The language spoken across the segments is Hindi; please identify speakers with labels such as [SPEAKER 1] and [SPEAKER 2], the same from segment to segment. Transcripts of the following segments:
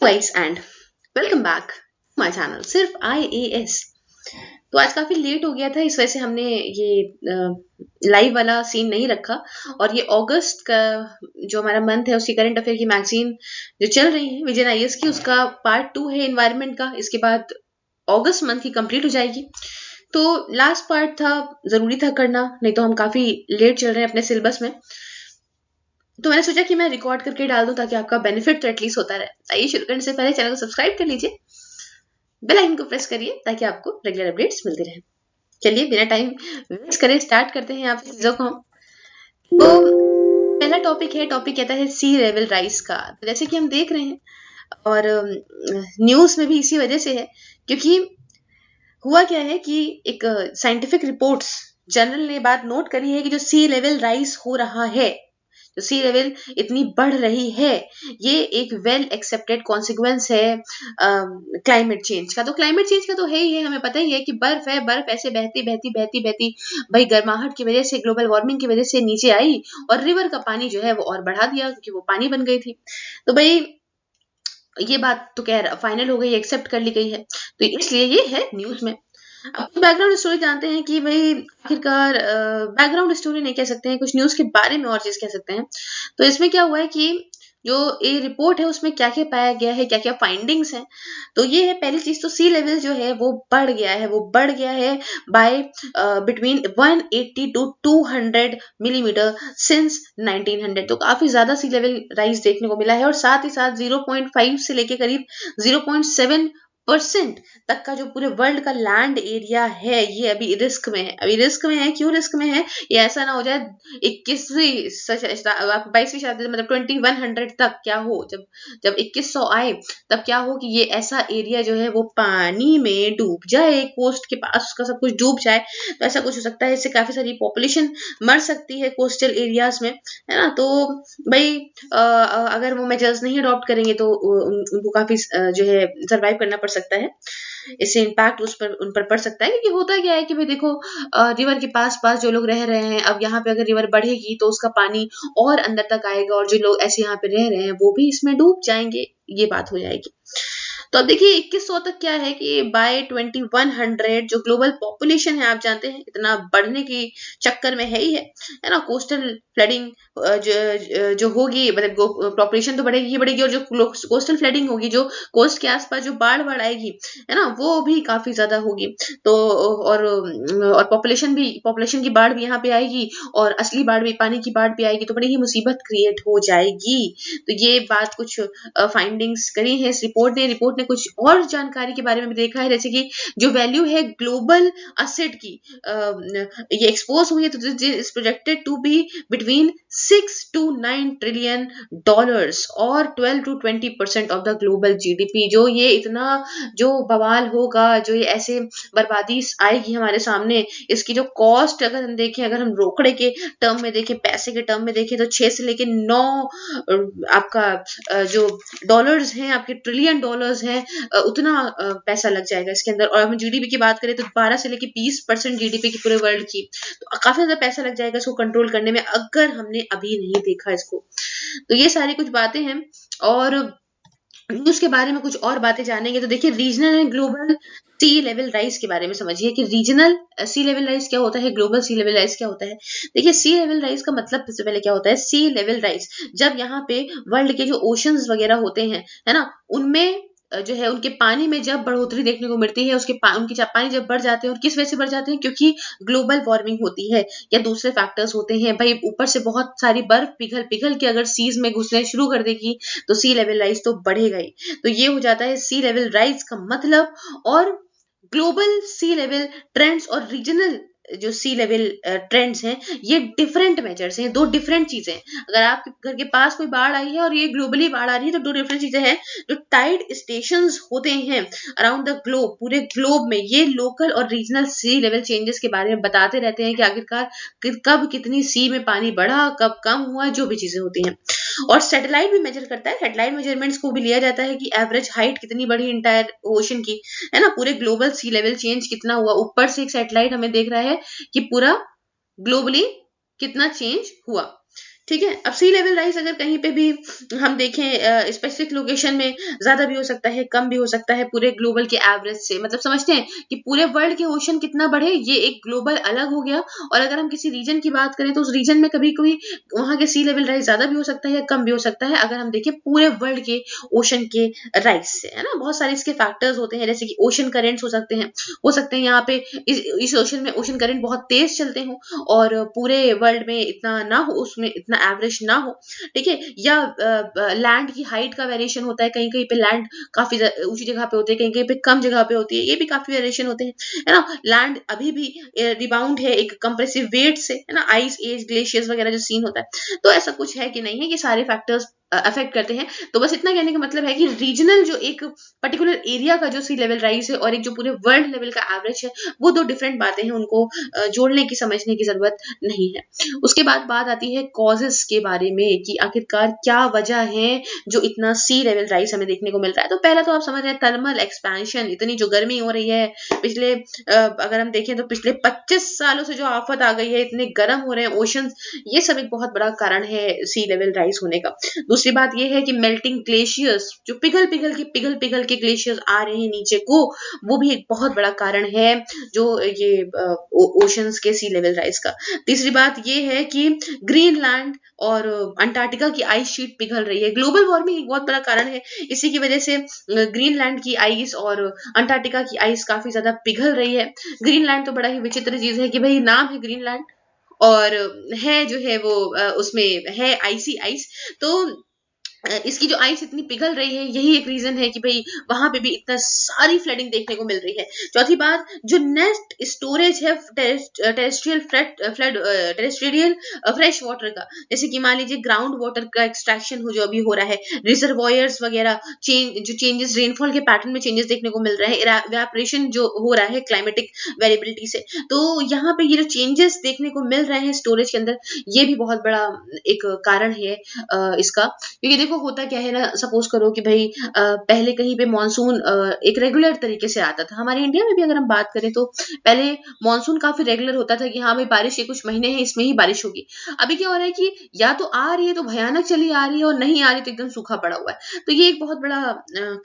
[SPEAKER 1] Guys and welcome back my channel सिर्फ IAS। तो आज काफी लेट हो गया था, इस वजह से हमने ये लाइव वाला सीन नहीं रखा। और ये अगस्त का जो हमारा मंथ है उसकी करंट अफेयर की मैगजीन जो चल रही है विजन IAS की, उसका पार्ट 2 है एनवायरनमेंट का। इसके बाद अगस्त मंथ की कंप्लीट हो जाएगी। तो लास्ट पार्ट था, जरूरी था करना, नहीं तो हम काफी लेट चल रहे हैं अपने सिलेबस में। तो मैंने सोचा कि मैं रिकॉर्ड करके डाल दूं ताकि आपका बेनिफिट तो एटलीस्ट होता रहे। आइए शुरू करने से पहले चैनल को सब्सक्राइब कर लीजिए, बेल आइकन को प्रेस करिए ताकि आपको रेगुलर अपडेट्स मिलते रहें। चलिए बिना टाइम वेस्ट करे स्टार्ट करते हैं यहाँ पे चीजों को हम। तो पहला टॉपिक है, टॉपिक कहता है सी लेवल राइज का। तो जैसे कि हम देख रहे हैं और न्यूज में भी इसी वजह से है, क्योंकि हुआ क्या है कि एक साइंटिफिक रिपोर्ट्स जर्नल ने बात नोट करी है कि जो सी लेवल राइज हो रहा है, जो सी लेवल इतनी बढ़ रही है, ये एक वेल एक्सेप्टेड कॉन्सिक्वेंस है क्लाइमेट चेंज का। तो क्लाइमेट चेंज का तो है ही है, हमें पता ही है कि बर्फ है, बर्फ ऐसे बहती बहती बहती बहती भाई गर्माहट की वजह से, ग्लोबल वार्मिंग की वजह से नीचे आई और रिवर का पानी जो है वो और बढ़ा दिया क्योंकि वो पानी बन गई थी। तो भाई ये बात तो कह फाइनल हो गई, एक्सेप्ट कर ली गई है, तो इसलिए ये है न्यूज में। अब बैकग्राउंड स्टोरी जानते हैं कि भाई आखिरकार बैकग्राउंड स्टोरी नहीं कह सकते हैं, कुछ न्यूज के बारे में और चीज कह सकते हैं। तो इसमें क्या हुआ है कि जो ये रिपोर्ट है उसमें क्या क्या पाया गया है, क्या क्या फाइंडिंग्स हैं। तो ये है पहली चीज, तो सी लेवल जो है वो बढ़ गया है, वो बढ़ गया है by between 180 to 200 millimetre since 1900। तो काफी ज्यादा सी लेवल राइज देखने को मिला है, और साथ ही साथ 0.5 से लेके करीब 0.7% तक का जो पूरे वर्ल्ड का लैंड एरिया है ये अभी रिस्क में है। अभी रिस्क में है, क्यों रिस्क में है? ये ऐसा ना हो जाए 22वीं शताब्दी मतलब 2100 तक क्या हो, जब जब 2100 आए तब क्या हो कि ये ऐसा एरिया जो है वो पानी में डूब जाए, कोस्ट के पास उसका सब कुछ डूब जाए। तो ऐसा कुछ हो सकता है, इससे काफी सारी पॉपुलेशन मर सकती है कोस्टल एरियाज में, है ना। तो भाई अगर वो मेजर्स नहीं अडॉप्ट करेंगे तो उनको काफी जो है सरवाइव करना पड़ सकता है। इससे इम्पैक्ट उन पर पड़ सकता है, क्योंकि होता क्या है कि भाई देखो रिवर के पास पास जो लोग रह रहे हैं, अब यहाँ पे अगर रिवर बढ़ेगी तो उसका पानी और अंदर तक आएगा और जो लोग ऐसे यहाँ पे रह रहे हैं वो भी इसमें डूब जाएंगे, ये बात हो जाएगी। तो अब देखिए 2100 तक क्या है कि बाय 2100 जो ग्लोबल पॉपुलेशन है, आप जानते हैं इतना बढ़ने की चक्कर में है ना। कोस्टल फ्लडिंग जो होगी, मतलब पॉपुलेशन तो बढ़ेगी ही बढ़ेगी, और जो कोस्टल फ्लडिंग होगी, जो कोस्ट के आसपास जो बाढ़ आएगी, है ना, वो भी काफी ज्यादा होगी। तो और पॉपुलेशन की बाढ़ भी यहाँ पे आएगी, और असली बाढ़ भी, पानी की बाढ़ भी आएगी, तो बड़ी ही मुसीबत क्रिएट हो जाएगी। तो ये बात कुछ फाइंडिंग्स करी है इस रिपोर्ट ने कुछ और जानकारी के बारे में भी देखा है, जैसे कि जो वैल्यू है ग्लोबल असेट की ये एक्सपोज हुई है, तो is projected to be between 6 to 9 trillion dollars और 12 to 20% of the global GDP. जो ये इतना जो बवाल होगा, जो ये ऐसे बर्बादी आएगी हमारे सामने, इसकी जो कॉस्ट अगर हम देखें, अगर हम रोकड़े के टर्म में देखें, पैसे के टर्म में देखें, तो 6 से लेके 9 आपका जो डॉलर्स हैं, आपके ट्रिलियन डॉलर्स हैं, उतना पैसा लग जाएगा इसके अंदर। और हम जीडीपी की बात करें तो 12 से लेके 20% जीडीपी की पूरे वर्ल्ड की, तो काफी ज्यादा पैसा लग जाएगा इसको कंट्रोल करने में, अगर हमने अभी नहीं देखा इसको। तो ये सारी कुछ बातें हैं, और न्यूज के बारे में कुछ और बातें जानेंगे। तो देखिए regional and global sea level rise के बारे में समझिए कि रीजनल सी लेवल राइज क्या होता है, ग्लोबल सी लेवल राइज क्या होता है। देखिए सी लेवल राइज का मतलब सबसे पहले क्या होता है। सी लेवल राइज जब यहाँ पे वर्ल्ड के जो ओशंस वगैरह होते हैं, है ना, उनमें जो है उनके पानी में जब बढ़ोतरी देखने को मिलती है, उनके पानी जब बढ़ जाते हैं, और किस वजह से बढ़ जाते हैं, क्योंकि ग्लोबल वार्मिंग होती है या दूसरे फैक्टर्स होते हैं। भाई ऊपर से बहुत सारी बर्फ पिघल पिघल के अगर सीज में घुसने शुरू कर देगी तो सी लेवल राइज तो बढ़ेगा ही। तो ये हो जाता है सी लेवल राइज का मतलब। और ग्लोबल सी लेवल ट्रेंड्स और रीजनल जो सी लेवल ट्रेंड्स हैं, ये डिफरेंट मेजर्स हैं, दो डिफरेंट चीजें हैं। अगर आपके घर के पास कोई बाढ़ आई है और ये ग्लोबली बाढ़ आ रही है, तो दो डिफरेंट चीजें हैं। जो टाइड स्टेशंस होते हैं अराउंड द ग्लोब, पूरे ग्लोब में, ये लोकल और रीजनल सी लेवल चेंजेस के बारे में बताते रहते हैं कि आखिरकार कब कितनी सी में पानी बढ़ा, कब कम हुआ, जो भी चीजें होती हैं। और सैटेलाइट भी मेजर करता है, सैटेलाइट मेजरमेंट्स को भी लिया जाता है कि एवरेज हाइट कितनी बढ़ी इंटायर ओशन की, है ना, पूरे ग्लोबल सी लेवल चेंज कितना हुआ। ऊपर से एक सैटेलाइट हमें देख रहा है कि पूरा ग्लोबली कितना चेंज हुआ। ठीक है। अब सी लेवल राइज अगर कहीं पे भी हम देखें स्पेसिफिक लोकेशन में ज्यादा भी हो सकता है, कम भी हो सकता है पूरे ग्लोबल के एवरेज से। मतलब समझते हैं कि पूरे वर्ल्ड के ओशन कितना बढ़े, ये एक ग्लोबल अलग हो गया। और अगर हम किसी रीजन की बात करें तो उस रीजन में कभी कभी वहां के सी लेवल राइज ज्यादा भी हो सकता है या कम भी हो सकता है, अगर हम देखें पूरे वर्ल्ड के ओशन के राइज से, है ना। बहुत सारे इसके फैक्टर्स होते हैं, जैसे कि ओशन करेंट्स हो सकते हैं यहाँ पे इस ओशन में ओशन करंट बहुत तेज चलते हो और पूरे वर्ल्ड में इतना ना हो, उसमें इतना एवरेज ना हो, ठीक है। या लैंड की हाइट का वेरिएशन होता है, कहीं कहीं पे लैंड काफी ऊंची जगह पे होती है, कहीं कहीं पे कम जगह पे होती है, ये भी काफी वेरिएशन होते हैं, है ना। लैंड अभी भी रिबाउंड है एक कंप्रेसिव वेट से, है ना। आइस एज ग्लेशियर्स वगैरह जो सीन होता है, तो ऐसा कुछ है कि नहीं है, ये सारे फैक्टर्स अफेक्ट करते हैं। तो बस इतना कहने का मतलब है कि रीजनल जो एक पर्टिकुलर एरिया का जो सी लेवल राइज है और एक जो पूरे वर्ल्ड लेवल का एवरेज है, वो दो डिफरेंट बातें हैं, उनको जोड़ने की समझने की जरूरत नहीं है। उसके बाद बात आती है कॉजेस के बारे में कि आखिरकार क्या वजह है जो इतना सी लेवल राइज हमें देखने को मिल रहा है। तो पहला तो आप समझ रहे हैं थर्मल एक्सपेंशन, इतनी जो गर्मी हो रही है पिछले अगर हम देखें तो पिछले 25 सालों से जो आफत आ गई है, इतने गर्म हो रहे हैं ओशन, ये सब एक बहुत बड़ा कारण है सी लेवल राइज होने का। दूसरी बात यह है कि मेल्टिंग ग्लेशियर्स, जो पिघल पिघल के ग्लेशियर्स आ रहे हैं नीचे को, वो भी एक बहुत बड़ा कारण है जो ये ओशंस के सी लेवल राइज का। तीसरी बात ये है कि ग्रीनलैंड और अंटार्कटिका की आइस शीट पिघल रही है, ग्लोबल वार्मिंग एक बहुत बड़ा कारण है। इसी की वजह से ग्रीनलैंड की आइस और अंटार्कटिका की आइस काफी ज्यादा पिघल रही है। ग्रीनलैंड तो बड़ा ही विचित्र चीज है कि भाई नाम है ग्रीनलैंड और है जो है वो उसमें है आइसी आइस। तो इसकी जो आइस इतनी पिघल रही है, यही एक रीजन है कि भाई वहां पे भी इतना सारी फ्लडिंग देखने को मिल रही है। चौथी बात, जो नेस्ट स्टोरेज है terrestrial flood terrestrial fresh water का, जैसे कि मान लीजिए ग्राउंड वाटर का एक्सट्रैक्शन हो जो अभी हो रहा है, रिजर्वॉयर्स वगैरह जो चेंजेस रेनफॉल के पैटर्न में चेंजेस देखने को मिल रहे हैं, इवेपोरेशन जो हो रहा है क्लाइमेटिक वेरिएबिलिटी से, तो यहाँ पे ये जो चेंजेस देखने को मिल रहे हैं स्टोरेज के अंदर, ये भी बहुत बड़ा एक कारण है इसका। क्योंकि देखो होता क्या है ना, सपोज करो कि भाई पहले कहीं पे मानसून एक रेगुलर तरीके से आता था। हमारे इंडिया में भी अगर हम बात करें तो पहले मानसून काफी रेगुलर होता था कि हाँ भाई बारिश के कुछ महीने हैं, इसमें ही बारिश होगी। अभी क्या हो रहा है कि या तो आ रही है तो भयानक चली आ रही है, और नहीं आ रही तो एकदम सूखा पड़ा हुआ है। तो ये एक बहुत बड़ा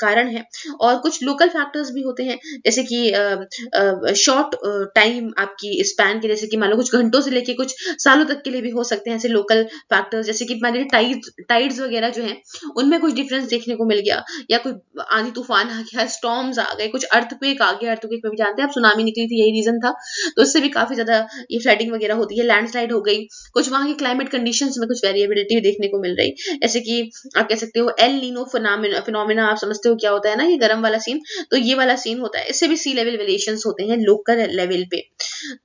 [SPEAKER 1] कारण है। और कुछ लोकल फैक्टर्स भी होते हैं, जैसे कि शॉर्ट टाइम आपकी स्पैन के, जैसे कि मान लो कुछ घंटों से लेके कुछ सालों तक के लिए भी हो सकते हैं ऐसे लोकल फैक्टर्स, जैसे कि मान लीजिए टाइड्स वगैरह जो हैं उनमें कुछ डिफरेंस देखने को मिल गया, या कोई आंधी तूफान आ गया, स्टॉर्म्स आ गए, कुछ अर्थक्वेक आ गया, अर्थक्वेक में भी जानते हैं आप सुनामी निकली थी, यही रीजन था। तो इससे भी काफी ज्यादा ये फ्लडिंग वगैरह होती है, लैंडस्लाइड हो गई, कुछ वहां की क्लाइमेट कंडीशंस में कुछ वेरिएबिलिटी देखने को मिल रही, जैसे कि आप कह सकते हो एल नीनो फिनोमिना, आप समझते हो क्या होता है ना, ये गर्म वाला सीन, तो ये वाला सीन होता है, इससे भी सी लेवल वेरिएशंस होते हैं लोकल लेवल पे।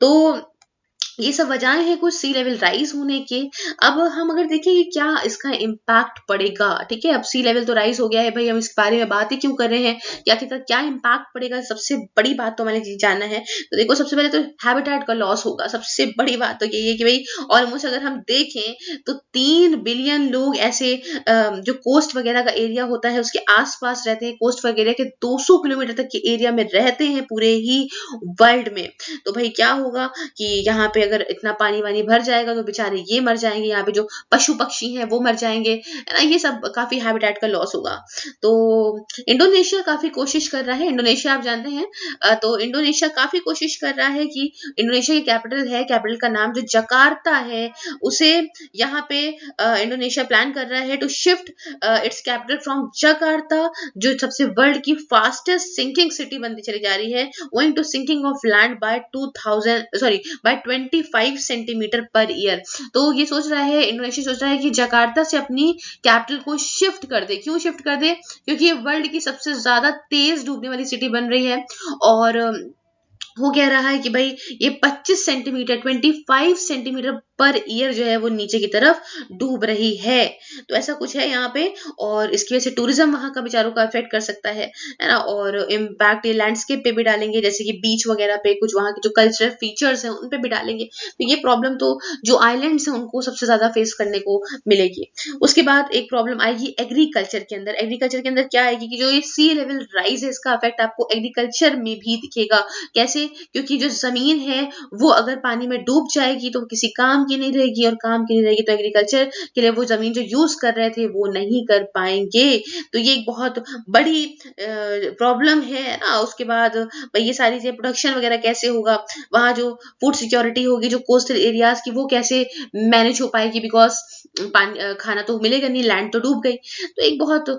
[SPEAKER 1] तो ये सब वजहें हैं कुछ सी लेवल राइज होने के। अब हम अगर देखें कि क्या इसका इम्पैक्ट पड़ेगा, ठीक है, अब सी लेवल तो राइज हो गया है भाई, हम इस बारे में बात ही क्यों कर रहे हैं, या क्या इम्पैक्ट पड़ेगा, सबसे बड़ी बात तो हमें जानना है। तो देखो सबसे पहले तो हैबिटेट का लॉस होगा, सबसे बड़ी बात तो यही है कि भाई ऑलमोस्ट अगर हम देखें तो 3 बिलियन लोग ऐसे जो कोस्ट वगैरह का एरिया होता है उसके आसपास रहते हैं, कोस्ट वगैरह के 200 किलोमीटर तक के एरिया में रहते हैं पूरे ही वर्ल्ड में। तो भाई क्या होगा कि यहाँ पे अगर इतना पानी वानी भर जाएगा तो बेचारे ये मर जाएंगे, यहाँ पे जो पशु पक्षी हैं वो मर जाएंगे, है ना, ये सब काफी हैबिटेट का लॉस होगा। तो इंडोनेशिया काफी कोशिश कर रहा है, इंडोनेशिया आप जानते हैं, तो इंडोनेशिया काफी कोशिश कर रहा है कि इंडोनेशिया की कैपिटल का नाम जो जकार्ता है, उसे यहाँ पे इंडोनेशिया प्लान कर रहा है to shift its capital from Jakarta, जो सबसे वर्ल्ड की फास्टेस्ट सिंकिंग सिटी बनती चली जा रही है, going to sinking of land by 25 centimetre पर ईयर। तो ये सोच रहा है, इंडोनेशिया सोच रहा है कि जकार्ता से अपनी कैपिटल को शिफ्ट कर दे। क्यों शिफ्ट कर दे? क्योंकि ये वर्ल्ड की सबसे ज्यादा तेज डूबने वाली सिटी बन रही है, और वो कह रहा है कि भाई ये 25 सेंटीमीटर पर ईयर जो है वो नीचे की तरफ डूब रही है। तो ऐसा कुछ है यहाँ पे, और इसकी वजह से टूरिज्म वहां का बेचारों का अफेक्ट कर सकता है ना, और इम्पैक्ट ये लैंडस्केप पे भी डालेंगे, जैसे कि बीच वगैरह पे, कुछ वहां के जो कल्चरल फीचर्स हैं उन पे भी डालेंगे। तो ये प्रॉब्लम तो जो आइलैंड्स हैं उनको सबसे ज्यादा फेस करने को मिलेगी। उसके बाद एक प्रॉब्लम आएगी एग्रीकल्चर के अंदर। एग्रीकल्चर के अंदर क्या आएगी कि जो ये सी लेवल राइज है इसका इफेक्ट आपको एग्रीकल्चर में भी दिखेगा। कैसे? क्योंकि जो जमीन है वो अगर पानी में डूब जाएगी तो किसी काम काम की नहीं रहेगी, और काम की नहीं रहेगी तो एग्रीकल्चर के लिए वो ज़मीन जो यूज़ कर रहे थे वो नहीं कर पाएँगे। तो ये एक बहुत बड़ी प्रॉब्लम है ना। उसके बाद भाई ये सारी चीज़ें, प्रोडक्शन वगैरह कैसे होगा? वहाँ जो फूड सिक्योरिटी होगी जो कोस्टल एरियाज़ की, वो कैसे मैनेज हो पाएगी? बिकॉज़ खाना तो मिलेगा नहीं, लैंड तो डूब गई। तो एक बहुत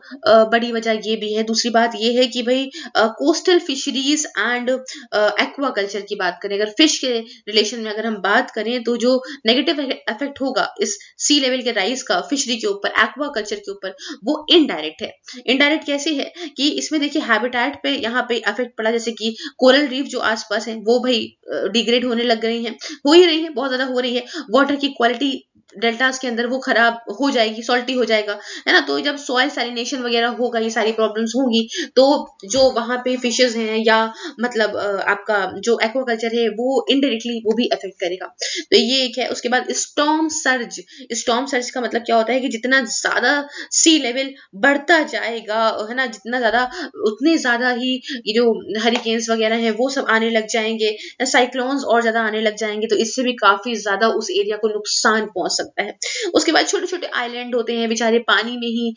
[SPEAKER 1] बड़ी वजह ये भी है। दूसरी बात ये है कि भई कोस्टल फिशरीज़ एंड एक्वाकल्चर की बात करें, अगर फिश के रिलेशन में अगर हम बात करें, तो जो नेगेटिव इफेक्ट होगा इस सी लेवल के राइज का फिशरी के ऊपर, एक्वाकल्चर के ऊपर, वो इनडायरेक्ट है। इनडायरेक्ट कैसे है कि इसमें देखिए हैबिटेट पे यहाँ पे इफेक्ट पड़ा, जैसे कि कोरल रीफ जो आसपास है वो भाई डिग्रेड होने लग गई हैं, हो ही रही है, बहुत ज्यादा हो रही है। वाटर की क्वालिटी डेल्टास के अंदर वो खराब हो जाएगी, सॉल्टी हो जाएगा, है ना। तो जब सॉइल सैलिनेशन वगैरह होगा, ये सारी प्रॉब्लम्स होंगी, तो जो वहां पे फिशेस हैं या मतलब आपका जो एक्वाकल्चर है वो इनडायरेक्टली वो भी अफेक्ट करेगा। तो ये एक है। उसके बाद स्टॉर्म सर्ज। स्टॉर्म सर्ज का मतलब क्या होता है कि जितना ज्यादा सी लेवल बढ़ता जाएगा, है ना, जितना ज्यादा, उतने ज्यादा ही ये जो हरिकेन्स वगैरह हैं वो सब आने लग जाएंगे, साइक्लोन्स और ज्यादा आने लग जाएंगे। तो इससे भी काफी ज्यादा उस एरिया को नुकसान पहुंच सकता है। उसके बाद छोटे छोटे आइलैंड होते हैं बेचारे, पानी में ही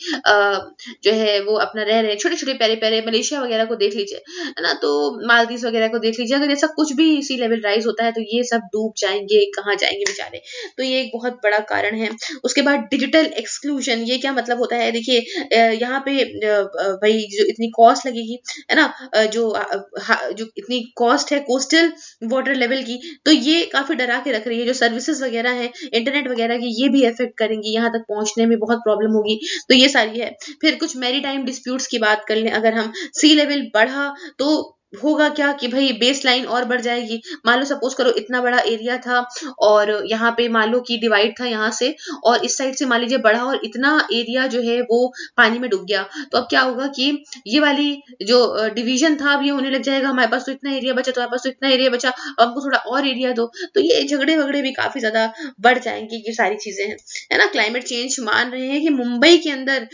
[SPEAKER 1] जो है वो अपना रह रहे हैं, छोटे छोटे प्यारे प्यारे। मलेशिया वगैरह को देख लीजिए, है ना, तो मालदीव वगैरह को देख लीजिए, अगर ऐसा कुछ भी सी लेवल राइज होता है तो ये सब डूब जाएंगे, कहाँ जाएंगे बेचारे। तो ये एक बहुत बड़ा कारण है। उसके बाद डिजिटल एक्सक्लूजन। ये क्या मतलब होता है? देखिए यहाँ पे भाई जो इतनी कॉस्ट लगेगी, है ना, जो इतनी कॉस्ट है कोस्टल वाटर लेवल की, तो ये काफी डरा के रख रही है। जो सर्विसेज वगैरह है, इंटरनेट वगैरह की, ये भी इफेक्ट करेंगी, यहाँ तक पहुंचने में बहुत प्रॉब्लम होगी। तो ये सारी है। फिर कुछ मैरीटाइम डिस्प्यूट्स की बात कर लें, अगर हम सी लेवल बढ़ा तो होगा क्या कि भाई बेस लाइन और बढ़ जाएगी। मान लो सपोज करो इतना बड़ा एरिया था, और यहाँ पे मान लो कि डिवाइड था यहाँ से, और इस साइड से मान लीजिए बढ़ा, और इतना एरिया जो है वो पानी में डूब गया। तो अब क्या होगा कि ये वाली जो डिवीजन था, अब ये होने लग जाएगा, हमारे पास तो इतना एरिया बचा, तो हमारे पास तो इतना एरिया बचा, अब हमको थोड़ा और एरिया दो। तो ये झगड़े वगड़े भी काफी ज्यादा बढ़ जाएंगे। ये सारी चीजें हैं, है ना। क्लाइमेट चेंज मान रहे हैं कि मुंबई के अंदर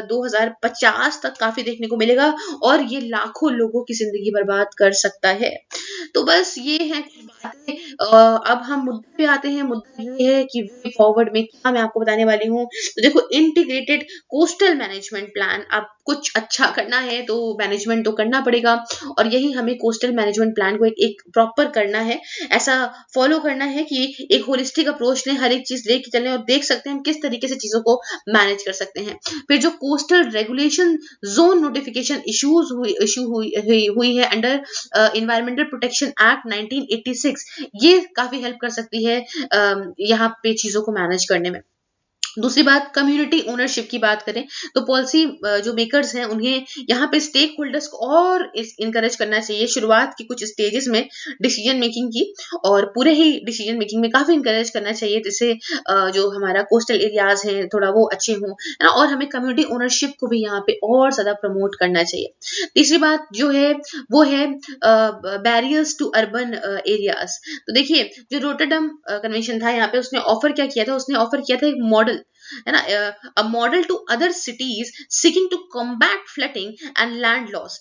[SPEAKER 1] 2050 तक काफी देखने को मिलेगा, और ये लाखों लोगों की जिंदगी बर्बाद कर सकता है। तो बस ये है कुछ बातें। अब हम मुद्दे पे आते हैं। मुद्दा ये है कि वे फॉरवर्ड में क्या मैं आपको बताने वाली हूँ। तो देखो, इंटीग्रेटेड कोस्टल मैनेजमेंट प्लान। आप कुछ अच्छा करना है तो मैनेजमेंट तो करना पड़ेगा, और यही हमें कोस्टल मैनेजमेंट प्लान को एक प्रॉपर करना है, ऐसा फॉलो करना है कि एक होलिस्टिक अप्रोच ने हर एक चीज लेके चलें, और देख सकते हैं हम किस तरीके से चीजों को मैनेज कर सकते हैं। फिर जो कोस्टल रेगुलेशन जोन नोटिफिकेशन हुई है अंडर एनवायरमेंटल प्रोटेक्शन एक्ट 1986, ये काफी हेल्प कर सकती है यहाँ पे चीजों को मैनेज करने में। दूसरी बात, कम्युनिटी ओनरशिप की बात करें, तो पॉलिसी जो मेकर्स हैं उन्हें यहाँ पे स्टेक होल्डर्स को और इनकरेज करना चाहिए, शुरुआत की कुछ स्टेजेस में डिसीजन मेकिंग की, और पूरे ही डिसीजन मेकिंग में काफी इनकरेज करना चाहिए, जिससे जो हमारा कोस्टल एरियाज हैं थोड़ा वो अच्छे हों, है ना। और हमें कम्युनिटी ओनरशिप को भी यहाँ पे और ज्यादा प्रमोट करना चाहिए। तीसरी बात जो है वो है बैरियर्स टू अर्बन एरियाज। तो देखिए, जो रोटरडम कन्वेंशन था, यहाँ पे उसने ऑफर क्या किया था? उसने ऑफर किया था एक मॉडल, है ना, a model to other cities seeking to combat flooding and land loss.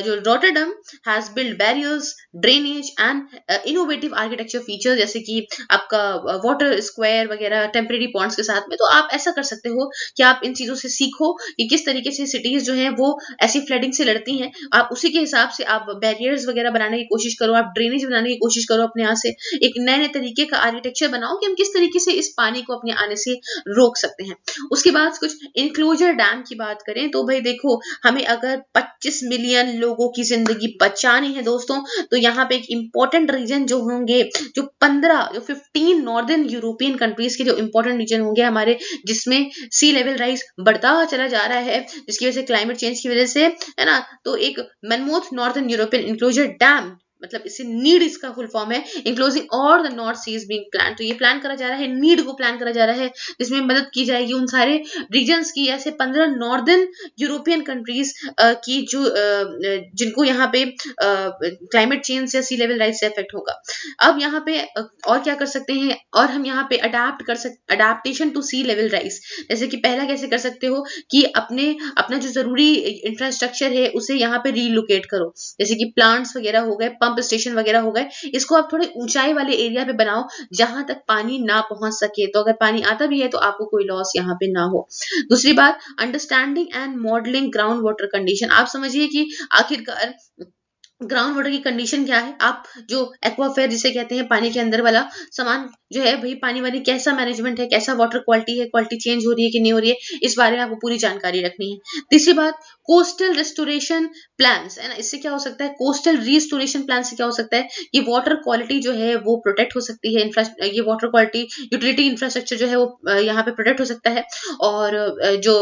[SPEAKER 1] जो Rotterdam has built barriers, drainage and innovative architecture features, जैसे कि आपका वाटर स्क्वायर वगैरह टेम्परेरी पॉन्ड्स के साथ में। तो आप ऐसा कर सकते हो कि आप इन चीजों से सीखो कि किस तरीके से सिटीज जो हैं वो ऐसी फ्लडिंग से लड़ती हैं। आप उसी के हिसाब से आप बैरियर्स वगैरह बनाने की कोशिश करो, आप ड्रेनेज बनाने की कोशिश करो, अपने यहाँ से एक नए नए तरीके का आर्किटेक्चर बनाओ कि हम किस तरीके से इस पानी को अपने आने से रोक सकते हैं। उसके बाद कुछ इंक्लोजर डैम की बात करें, तो भाई देखो, हमें अगर 25 मिलियन लोगों की जिंदगी बचानी है दोस्तों, तो यहाँ पे एक इंपॉर्टेंट रीजन जो होंगे, जो 15 नॉर्दर्न यूरोपियन कंट्रीज के जो इंपॉर्टेंट रीजन होंगे हमारे, जिसमें सी लेवल राइज बढ़ता चला जा रहा है, जिसकी वजह से क्लाइमेट चेंज की वजह से, है ना। तो एक mammoth northern European enclosure dam, मतलब इससे नीड इसका फुल फॉर्म है, enclosing all the north seas being plan. तो ये प्लान करा जा रहा है, नीड को प्लान करा जा रहा है, जिसमें मदद की जाएगी उन सारे रीजन्स की, ऐसे 15 नॉर्दर्न यूरोपियन कंट्रीज की जो जिनको यहाँ पे क्लाइमेट चेंज या सी लेवल राइज से इफेक्ट होगा। अब यहाँ पे और क्या कर सकते हैं, और हम यहाँ पे adaptation to sea level rise, जैसे कि पहला कैसे कर सकते हो कि अपना जो जरूरी इंफ्रास्ट्रक्चर है उसे यहाँ पे रीलोकेट करो, जैसे कि प्लांट्स वगैरह हो गए, पंप स्टेशन वगैरह हो गए, इसको आप थोड़े ऊंचाई वाले एरिया पे बनाओ जहां तक पानी ना पहुंच सके, तो अगर पानी आता भी है तो आपको कोई लॉस यहाँ पे ना हो। दूसरी बात, understanding and modelling ground water condition. आप समझिए कि आखिरकार ग्राउंड वाटर की कंडीशन क्या है, आप जो एक्वाफेयर जिसे कहते हैं पानी के अंदर वाला सामान जो है, भाई पानी वानी कैसा मैनेजमेंट है, कैसा वाटर क्वालिटी है, क्वालिटी चेंज हो रही है कि नहीं हो रही है, इस बारे में आपको पूरी जानकारी रखनी है। तीसरी बात, कोस्टल रिस्टोरेशन प्लान्स है ना, इससे क्या हो सकता है, कोस्टल रिस्टोरेशन प्लान से क्या हो सकता है कि वाटर क्वालिटी जो है वो प्रोटेक्ट हो सकती है, ये वाटर क्वालिटी यूटिलिटी इंफ्रास्ट्रक्चर जो है वो यहाँ पे प्रोटेक्ट हो सकता है, और जो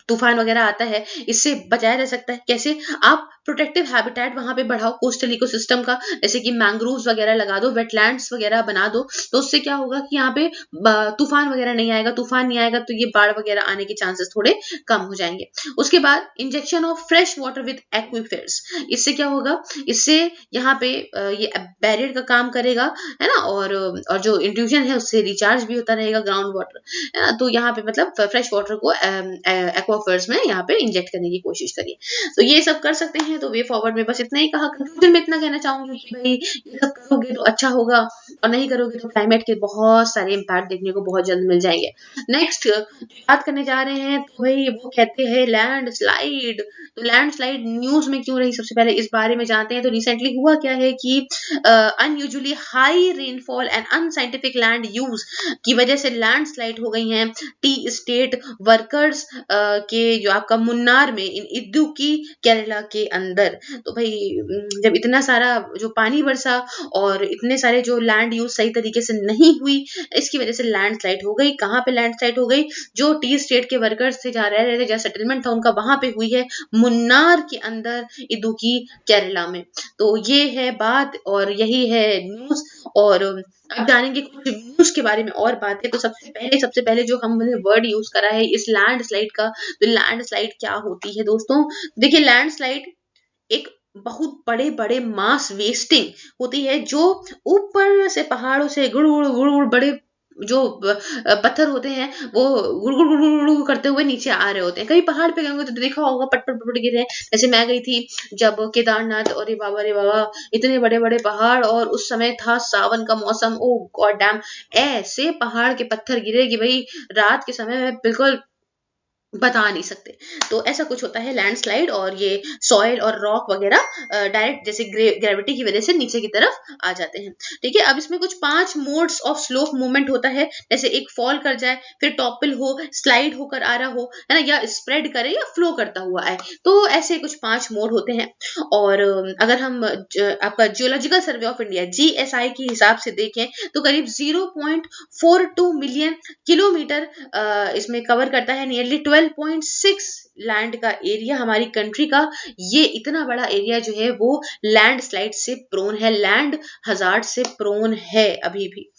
[SPEAKER 1] तूफान वगैरह आता है इससे बचाया जा सकता है। कैसे, आप प्रोटेक्टिव हैबिटेट वहां पे बढ़ाओ कोस्टल इकोसिस्टम का, जैसे कि मैंग्रोव्स वगैरह लगा दो, वेटलैंड्स वगैरह बना दो, तो उससे क्या होगा कि यहाँ पे तूफान वगैरह नहीं आएगा, तूफान नहीं आएगा तो ये बाढ़ वगैरह आने के चांसेस थोड़े कम हो जाएंगे। उसके बाद injection of fresh water with aquifers, इससे क्या होगा, इससे यहाँ पे ये बैरियर का काम करेगा, है ना, और जो इंट्रूजन है उससे रिचार्ज भी होता रहेगा ग्राउंड वाटर, है ना, तो यहाँ पे मतलब फ्रेश वाटर को एक्वाफर्स में यहाँ पे इंजेक्ट करने की कोशिश करिए। तो ये सब कर सकते हैं। तो वे फॉरवर्ड में बस इतना ही कहा, कंक्लूजन में इतना कहना चाहूंगी कि भाई ये सब करोगे तो अच्छा होगा, और नहीं करोगे तो क्लाइमेट के बहुत सारे इम्पैक्ट देखने को बहुत जल्द मिल जाएंगे। नेक्स्ट बात करने जा रहे हैं, तो भाई वो कहते हैं लैंड स्लाइड। तो लैंड स्लाइड न्यूज में क्यों रही, सबसे पहले इस बारे में जानते हैं। तो रिसेंटली हुआ क्या है कि unusually high rainfall and unscientific land use की वजह से लैंड स्लाइड हो गई हैं टी स्टेट वर्कर्स के जो आपका मुन्नार में इन इदुक्की केरला के अंदर। तो भाई जब इतना सारा जो पानी बरसा और इतने सारे जो लैंड यूज सही तरीके से नहीं हुई, इसकी वजह से लैंड स्लाइड हो गई। कहाँ पे लैंड स्लाइड हो गई, जो टी स्टेट के वर्कर्स थे जहाँ रह रहे थे, जहाँ सेटलमेंट था उनका, वहां पे हुई है मुन्नार के अंदर इदुक्की केरला में। तो ये है बात और यही है न्यूज। और अब जानेंगे कुछ न्यूज के बारे में और बातें। तो सबसे पहले जो हमने वर्ड यूज करा है इस लैंड स्लाइड का, तो लैंड स्लाइड क्या होती है दोस्तों। देखिए, लैंड स्लाइड एक बहुत बड़े बड़े मास वेस्टिंग होती है, जो ऊपर से पहाड़ों से गुड़ गुड़ गुड़ गुड़ बड़े जो पत्थर होते हैं वो गुड़ गुड़ गुड़ गुड़ गुड़ करते हुए नीचे आ रहे होते हैं। कभी पहाड़ पे गए होंगे तो देखा होगा पट पट पट गिर रहे हैं। जैसे मैं गई थी जब केदारनाथ, और रे बाबा इतने बड़े बड़े पहाड़, और उस समय था सावन का मौसम, ओ गॉड डैम, ऐसे पहाड़ के पत्थर गिरे कि भाई रात के समय में बिल्कुल बता नहीं सकते। तो ऐसा कुछ होता है लैंडस्लाइड, और ये सॉइल और रॉक वगैरह डायरेक्ट जैसे ग्रेविटी की वजह से नीचे की तरफ आ जाते हैं। ठीक है, अब इसमें कुछ 5 मोड्स ऑफ स्लोप मूवमेंट होता है, जैसे एक फॉल कर जाए, फिर टॉपिल हो, स्लाइड होकर आ रहा हो, है ना, या स्प्रेड करे या फ्लो करता हुआ आए। तो ऐसे कुछ 5 मोड होते हैं। और अगर हम आपका geological survey of India GSI के हिसाब से देखें तो करीब 0.42 मिलियन किलोमीटर इसमें कवर करता है, नियरली 12.6 लैंड का एरिया हमारी कंट्री का। ये इतना बड़ा एरिया जो है वो लैंड स्लाइड से प्रोन है, लैंड हजार्ड से प्रोन है अभी भी।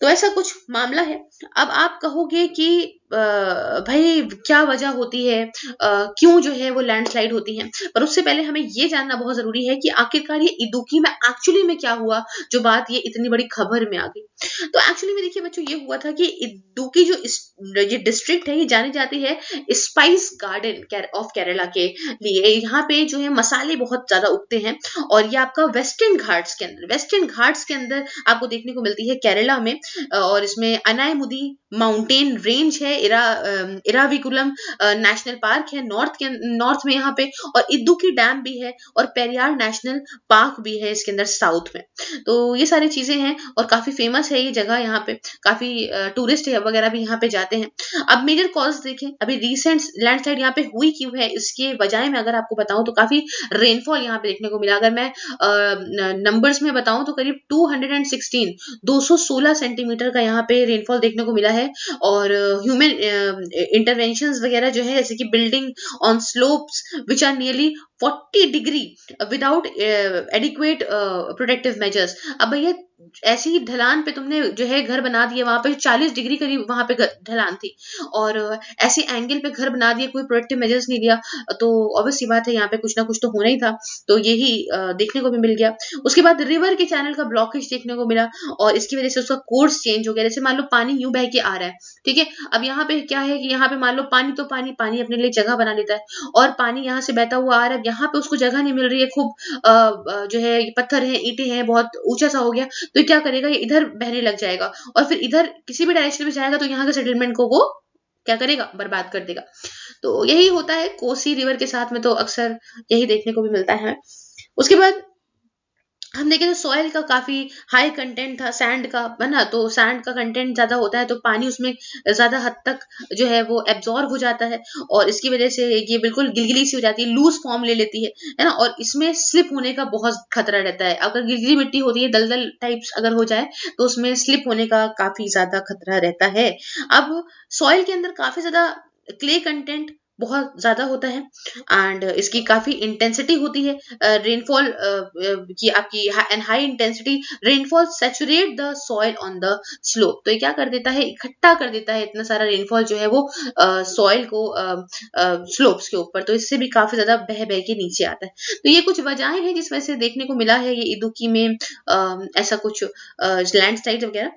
[SPEAKER 1] तो ऐसा कुछ मामला है। अब आप कहोगे कि भाई क्या वजह होती है, क्यों जो है वो लैंडस्लाइड होती है, पर उससे पहले हमें ये जानना बहुत जरूरी है कि आखिरकार ये इदुक्की में एक्चुअली में क्या हुआ, जो बात ये इतनी बड़ी खबर में आ गई। तो एक्चुअली में देखिए बच्चों, ये हुआ था कि इदुक्की जो ये डिस्ट्रिक्ट है, ये जानी जाती है स्पाइस गार्डन ऑफ केरला के लिए। यहाँ पे जो है मसाले बहुत ज्यादा उगते हैं, और ये आपका वेस्टर्न घाट्स के अंदर आपको देखने को मिलती है केरला में। और इसमें अनायमुदी माउंटेन रेंज है, इराविकुलम नेशनल पार्क है नॉर्थ में यहाँ पे, और इदुक्की डैम भी है, और पेरियार नेशनल पार्क भी है इसके अंदर साउथ में। तो ये सारी चीजें हैं, और काफी फेमस है ये जगह, यहाँ पे काफी टूरिस्ट वगैरह भी यहाँ पे जाते हैं। अब मेजर कॉज देखें, अभी रिसेंट लैंडस्लाइड यहाँ पे हुई क्यों है, इसके वजह में अगर आपको बताऊं तो काफी रेनफॉल यहाँ पे देखने को मिला। अगर मैं नंबर्स में बताऊं तो करीब 216 सेंटीमीटर का यहाँ पे रेनफॉल देखने को मिला है। और ह्यूमन इंटरवेंशंस वगैरह जो है, जैसे कि building on slopes which are nearly 40 degree without adequate protective measures. अब भैया ऐसी ही ढलान पे तुमने जो है घर बना दिए, वहां पे 40 डिग्री करीब वहां पे ढलान थी, और ऐसे एंगल पे घर बना दिए, कोई प्रोटेक्टिव मेजर्स नहीं लिया, तो ऑब्वियस सी बात है यहाँ पे कुछ ना कुछ तो होना ही था। तो यही देखने को भी मिल गया। उसके बाद रिवर के चैनल का ब्लॉकेज देखने को मिला, और इसकी वजह से उसका कोर्स चेंज हो गया। जैसे मान लो पानी यूं बह के आ रहा है, ठीक है, अब यहाँ पे क्या है कि यहाँ पे मान लो पानी, तो पानी पानी अपने लिए जगह बना लेता है, और पानी यहाँ से बहता हुआ आ रहा है, यहाँ पे उसको जगह नहीं मिल रही है, खूब जो है पत्थर है, ईंटें हैं, बहुत ऊंचा सा हो गया, तो ये क्या करेगा, ये इधर बहने लग जाएगा, और फिर इधर किसी भी डायरेक्शन में जाएगा तो यहाँ के सेटलमेंट को वो क्या करेगा, बर्बाद कर देगा। तो यही होता है कोसी रिवर के साथ में, तो अक्सर यही देखने को भी मिलता है। उसके बाद हम देखें तो सॉइल का काफी हाई कंटेंट था, सैंड का, है ना, तो सैंड का कंटेंट ज्यादा होता है, तो पानी उसमें ज्यादा हद तक जो है वो एब्जॉर्ब हो जाता है, और इसकी वजह से ये बिल्कुल गिलगिली सी हो जाती है, लूज फॉर्म ले लेती है ना, और इसमें स्लिप होने का बहुत खतरा रहता है। अगर गिलगिली मिट्टी होती है, दलदल टाइप्स अगर हो जाए, तो उसमें स्लिप होने का काफी ज्यादा खतरा रहता है। अब सॉइल के अंदर काफी ज्यादा क्ले कंटेंट बहुत ज्यादा होता है, एंड इसकी काफी इंटेंसिटी होती है, रेनफॉल की आपकी, and high intensity rainfall saturate the soil on the slope. तो ये क्या कर देता है, इकट्ठा कर देता है इतना सारा रेनफॉल जो है वो सॉइल को स्लोप्स के ऊपर, तो इससे भी काफी ज्यादा बह बह के नीचे आता है। तो ये कुछ वजहें हैं जिस वजह से देखने को मिला है ये इदुक्की में ऐसा कुछ लैंडस्लाइड वगैरह।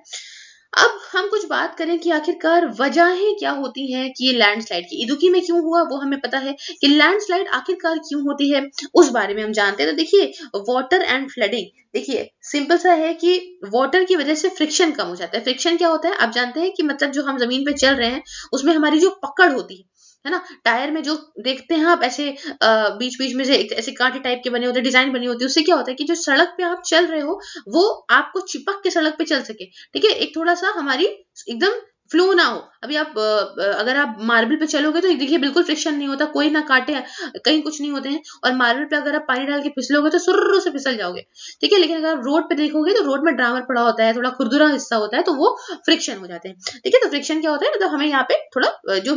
[SPEAKER 1] अब हम कुछ बात करें कि आखिरकार वजहें क्या होती हैं कि ये लैंडस्लाइड की इदुक्की में क्यों हुआ, वो हमें पता है कि लैंडस्लाइड आखिरकार क्यों होती है, उस बारे में हम जानते हैं। तो देखिए, वाटर एंड फ्लडिंग, देखिए सिंपल सा है कि वाटर की वजह से फ्रिक्शन कम हो जाता है। फ्रिक्शन क्या होता है, आप जानते हैं कि मतलब जो हम जमीन पे चल रहे हैं उसमें हमारी जो पकड़ होती है ना, टायर में जो देखते हैं आप ऐसे बीच बीच में से ऐसे कांटे टाइप के बने होते हैं, डिजाइन बनी होती है, उससे क्या होता है कि जो सड़क पे आप चल रहे हो वो आपको चिपक के सड़क पे चल सके, ठीक है, एक थोड़ा सा हमारी एकदम फ्लो ना हो। अभी आप अगर आप मार्बल पे चलोगे तो देखिए बिल्कुल फ्रिक्शन नहीं होता, कोई ना काटे, कहीं कुछ नहीं होते हैं, और मार्बल पे अगर आप पानी डाल के फिसलोगे तो सुर्र से फिसल जाओगे, ठीक है। लेकिन अगर आप रोड पे देखोगे तो रोड में ड्रामर पड़ा होता है, थोड़ा खुरदुरा हिस्सा होता है, तो वो फ्रिक्शन हो जाते हैं, ठीक है। तो फ्रिक्शन क्या होता है, मतलब हमें यहाँ पे थोड़ा जो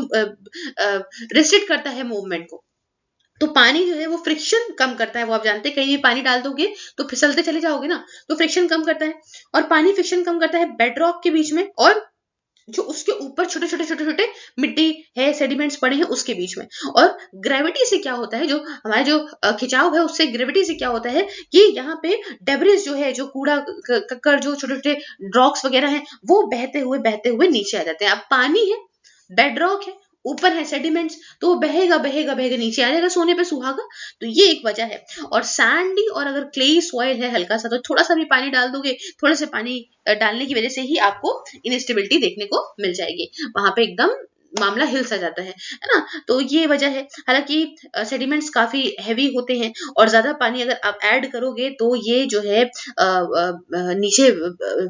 [SPEAKER 1] रिस्ट्रिक्ट करता है मूवमेंट को। तो पानी जो है वो फ्रिक्शन कम करता है, वो आप जानते हैं, कहीं भी पानी डाल दोगे तो फिसलते चले जाओगे ना, तो फ्रिक्शन कम करता है। और पानी फ्रिक्शन कम करता है बेडरॉक के बीच में, और जो उसके ऊपर छोटे छोटे छोटे छोटे मिट्टी है, सेडिमेंट्स पड़े हैं उसके बीच में। और ग्रेविटी से क्या होता है, जो हमारा जो खिंचाव है उससे, ग्रेविटी से क्या होता है कि यहाँ पे डेब्रिस जो है, जो कूड़ा कक्कड़, जो छोटे छोटे रॉक्स वगैरह हैं, वो बहते हुए नीचे आ जाते हैं। अब पानी है, बेडरॉक है, ऊपर है सेडिमेंट्स, तो वो बहेगा बहेगा बहेगा नीचे आ जाएगा सोने पे सुहागा। तो ये एक वजह है। और सैंडी और अगर क्लेई सॉइल है हल्का सा, तो थोड़ा सा भी पानी डाल दोगे, थोड़े से पानी डालने की वजह से ही आपको इनस्टेबिलिटी देखने को मिल जाएगी, वहां पे एकदम मामला हिल सा जाता है ना। तो ये वजह है। हालांकि सेडिमेंट्स काफी हैवी होते हैं, और ज्यादा पानी अगर आप ऐड करोगे तो ये जो है नीचे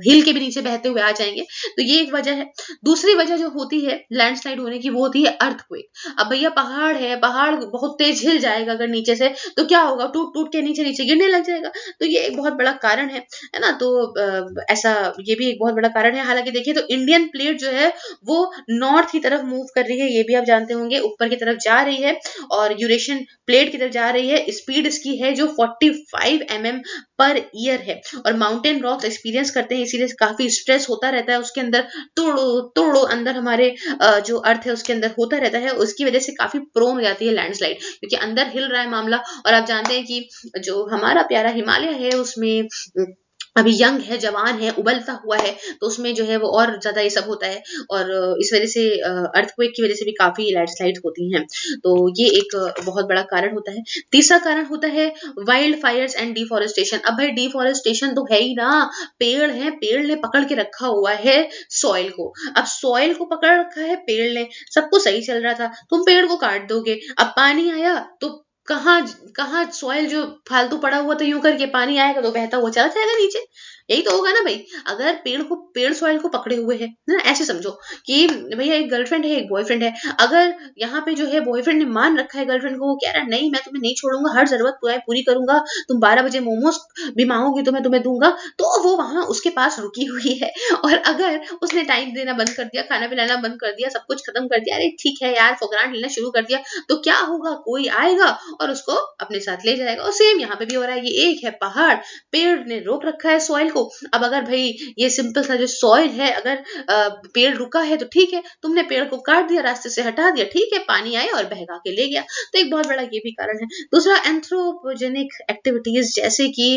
[SPEAKER 1] हिल के भी नीचे बहते हुए आ जाएंगे। तो ये एक वजह है। दूसरी वजह जो होती है लैंडस्लाइड होने की, वो होती है अर्थक्वेक। अब भैया पहाड़ है, पहाड़ बहुत तेज हिल जाएगा अगर नीचे से, तो क्या होगा, टूट टूट के नीचे नीचे गिरने लग जाएगा। तो ये एक बहुत बड़ा कारण है ना। तो ऐसा ये भी एक बहुत बड़ा कारण है। हालांकि देखिए तो इंडियन प्लेट जो है वो नॉर्थ की तरफ मूव कर रही है, ये भी आप जानते होंगे, ऊपर की तरफ जा रही है, और यूरेशियन प्लेट की तरफ जा रही है। स्पीड इसकी है जो 45 mm पर ईयर है, और माउंटेन रॉक्स एक्सपीरियंस करते हैं, इसीलिए काफी स्ट्रेस होता रहता है उसके अंदर, तोड़ो तोड़ो अंदर हमारे जो अर्थ है उसके अंदर होता रहता है। उसकी वजह से काफी प्रोन हो जाती है लैंडस्लाइड, क्योंकि अंदर हिल रहा है मामला। और आप जानते हैं कि जो हमारा प्यारा हिमालय है उसमें अभी यंग है, जवान है, उबलता हुआ है, तो उसमें जो है वो और ज्यादा ये सब होता है, और इस वजह से अर्थक्वेक की वजह से भी काफी लैंडस्लाइड होती हैं। तो ये एक बहुत बड़ा कारण होता है। तीसरा कारण होता है वाइल्ड फायर्स एंड डिफॉरेस्टेशन। अब भाई डिफॉरेस्टेशन तो है ही ना, पेड़ है, पेड़ ने पकड़ के रखा हुआ है सॉइल को। अब सॉइल को पकड़ रखा है पेड़ ने, सब कुछ सही चल रहा था, तुम पेड़ को काट दोगे, अब पानी आया तो कहाँ कहाँ सॉइल जो फालतू पड़ा हुआ, तो यूं करके पानी आएगा तो बहता हुआ चला जाएगा नीचे। यही तो होगा ना भाई, अगर पेड़ सॉइल को पकड़े हुए है ना, ऐसे समझो कि भैया एक गर्लफ्रेंड है, एक बॉयफ्रेंड है, अगर यहाँ पे जो है बॉयफ्रेंड ने मान रखा है गर्लफ्रेंड को, वो कह रहा है नहीं मैं तुम्हें नहीं छोड़ूंगा, हर जरूरत पूरी करूंगा, तुम 12 बजे मोमोज भी मांगोगी तो मैं तुम्हें दूंगा, तो वो वहां उसके पास रुकी हुई है। और अगर उसने टाइम देना बंद कर दिया, खाना पिलाना बंद कर दिया, सब कुछ खत्म कर दिया, अरे ठीक है यार, फॉरग्रांट लेना शुरू कर दिया, तो क्या होगा, कोई आएगा और उसको अपने साथ ले जाएगा। और सेम यहाँ पे भी हो रहा है। ये एक है पहाड़, पेड़ ने रोक रखा है सॉइल को अब अगर भाई ये सिंपल सा जो सॉइल है, अगर पेड़ रुका है तो ठीक है, तुमने पेड़ को काट दिया, रास्ते से हटा दिया, ठीक है, पानी आया और बहका के ले गया। तो एक बहुत बड़ा ये भी कारण है। दूसरा एंथ्रोपोजेनिक एक्टिविटीज, जैसे कि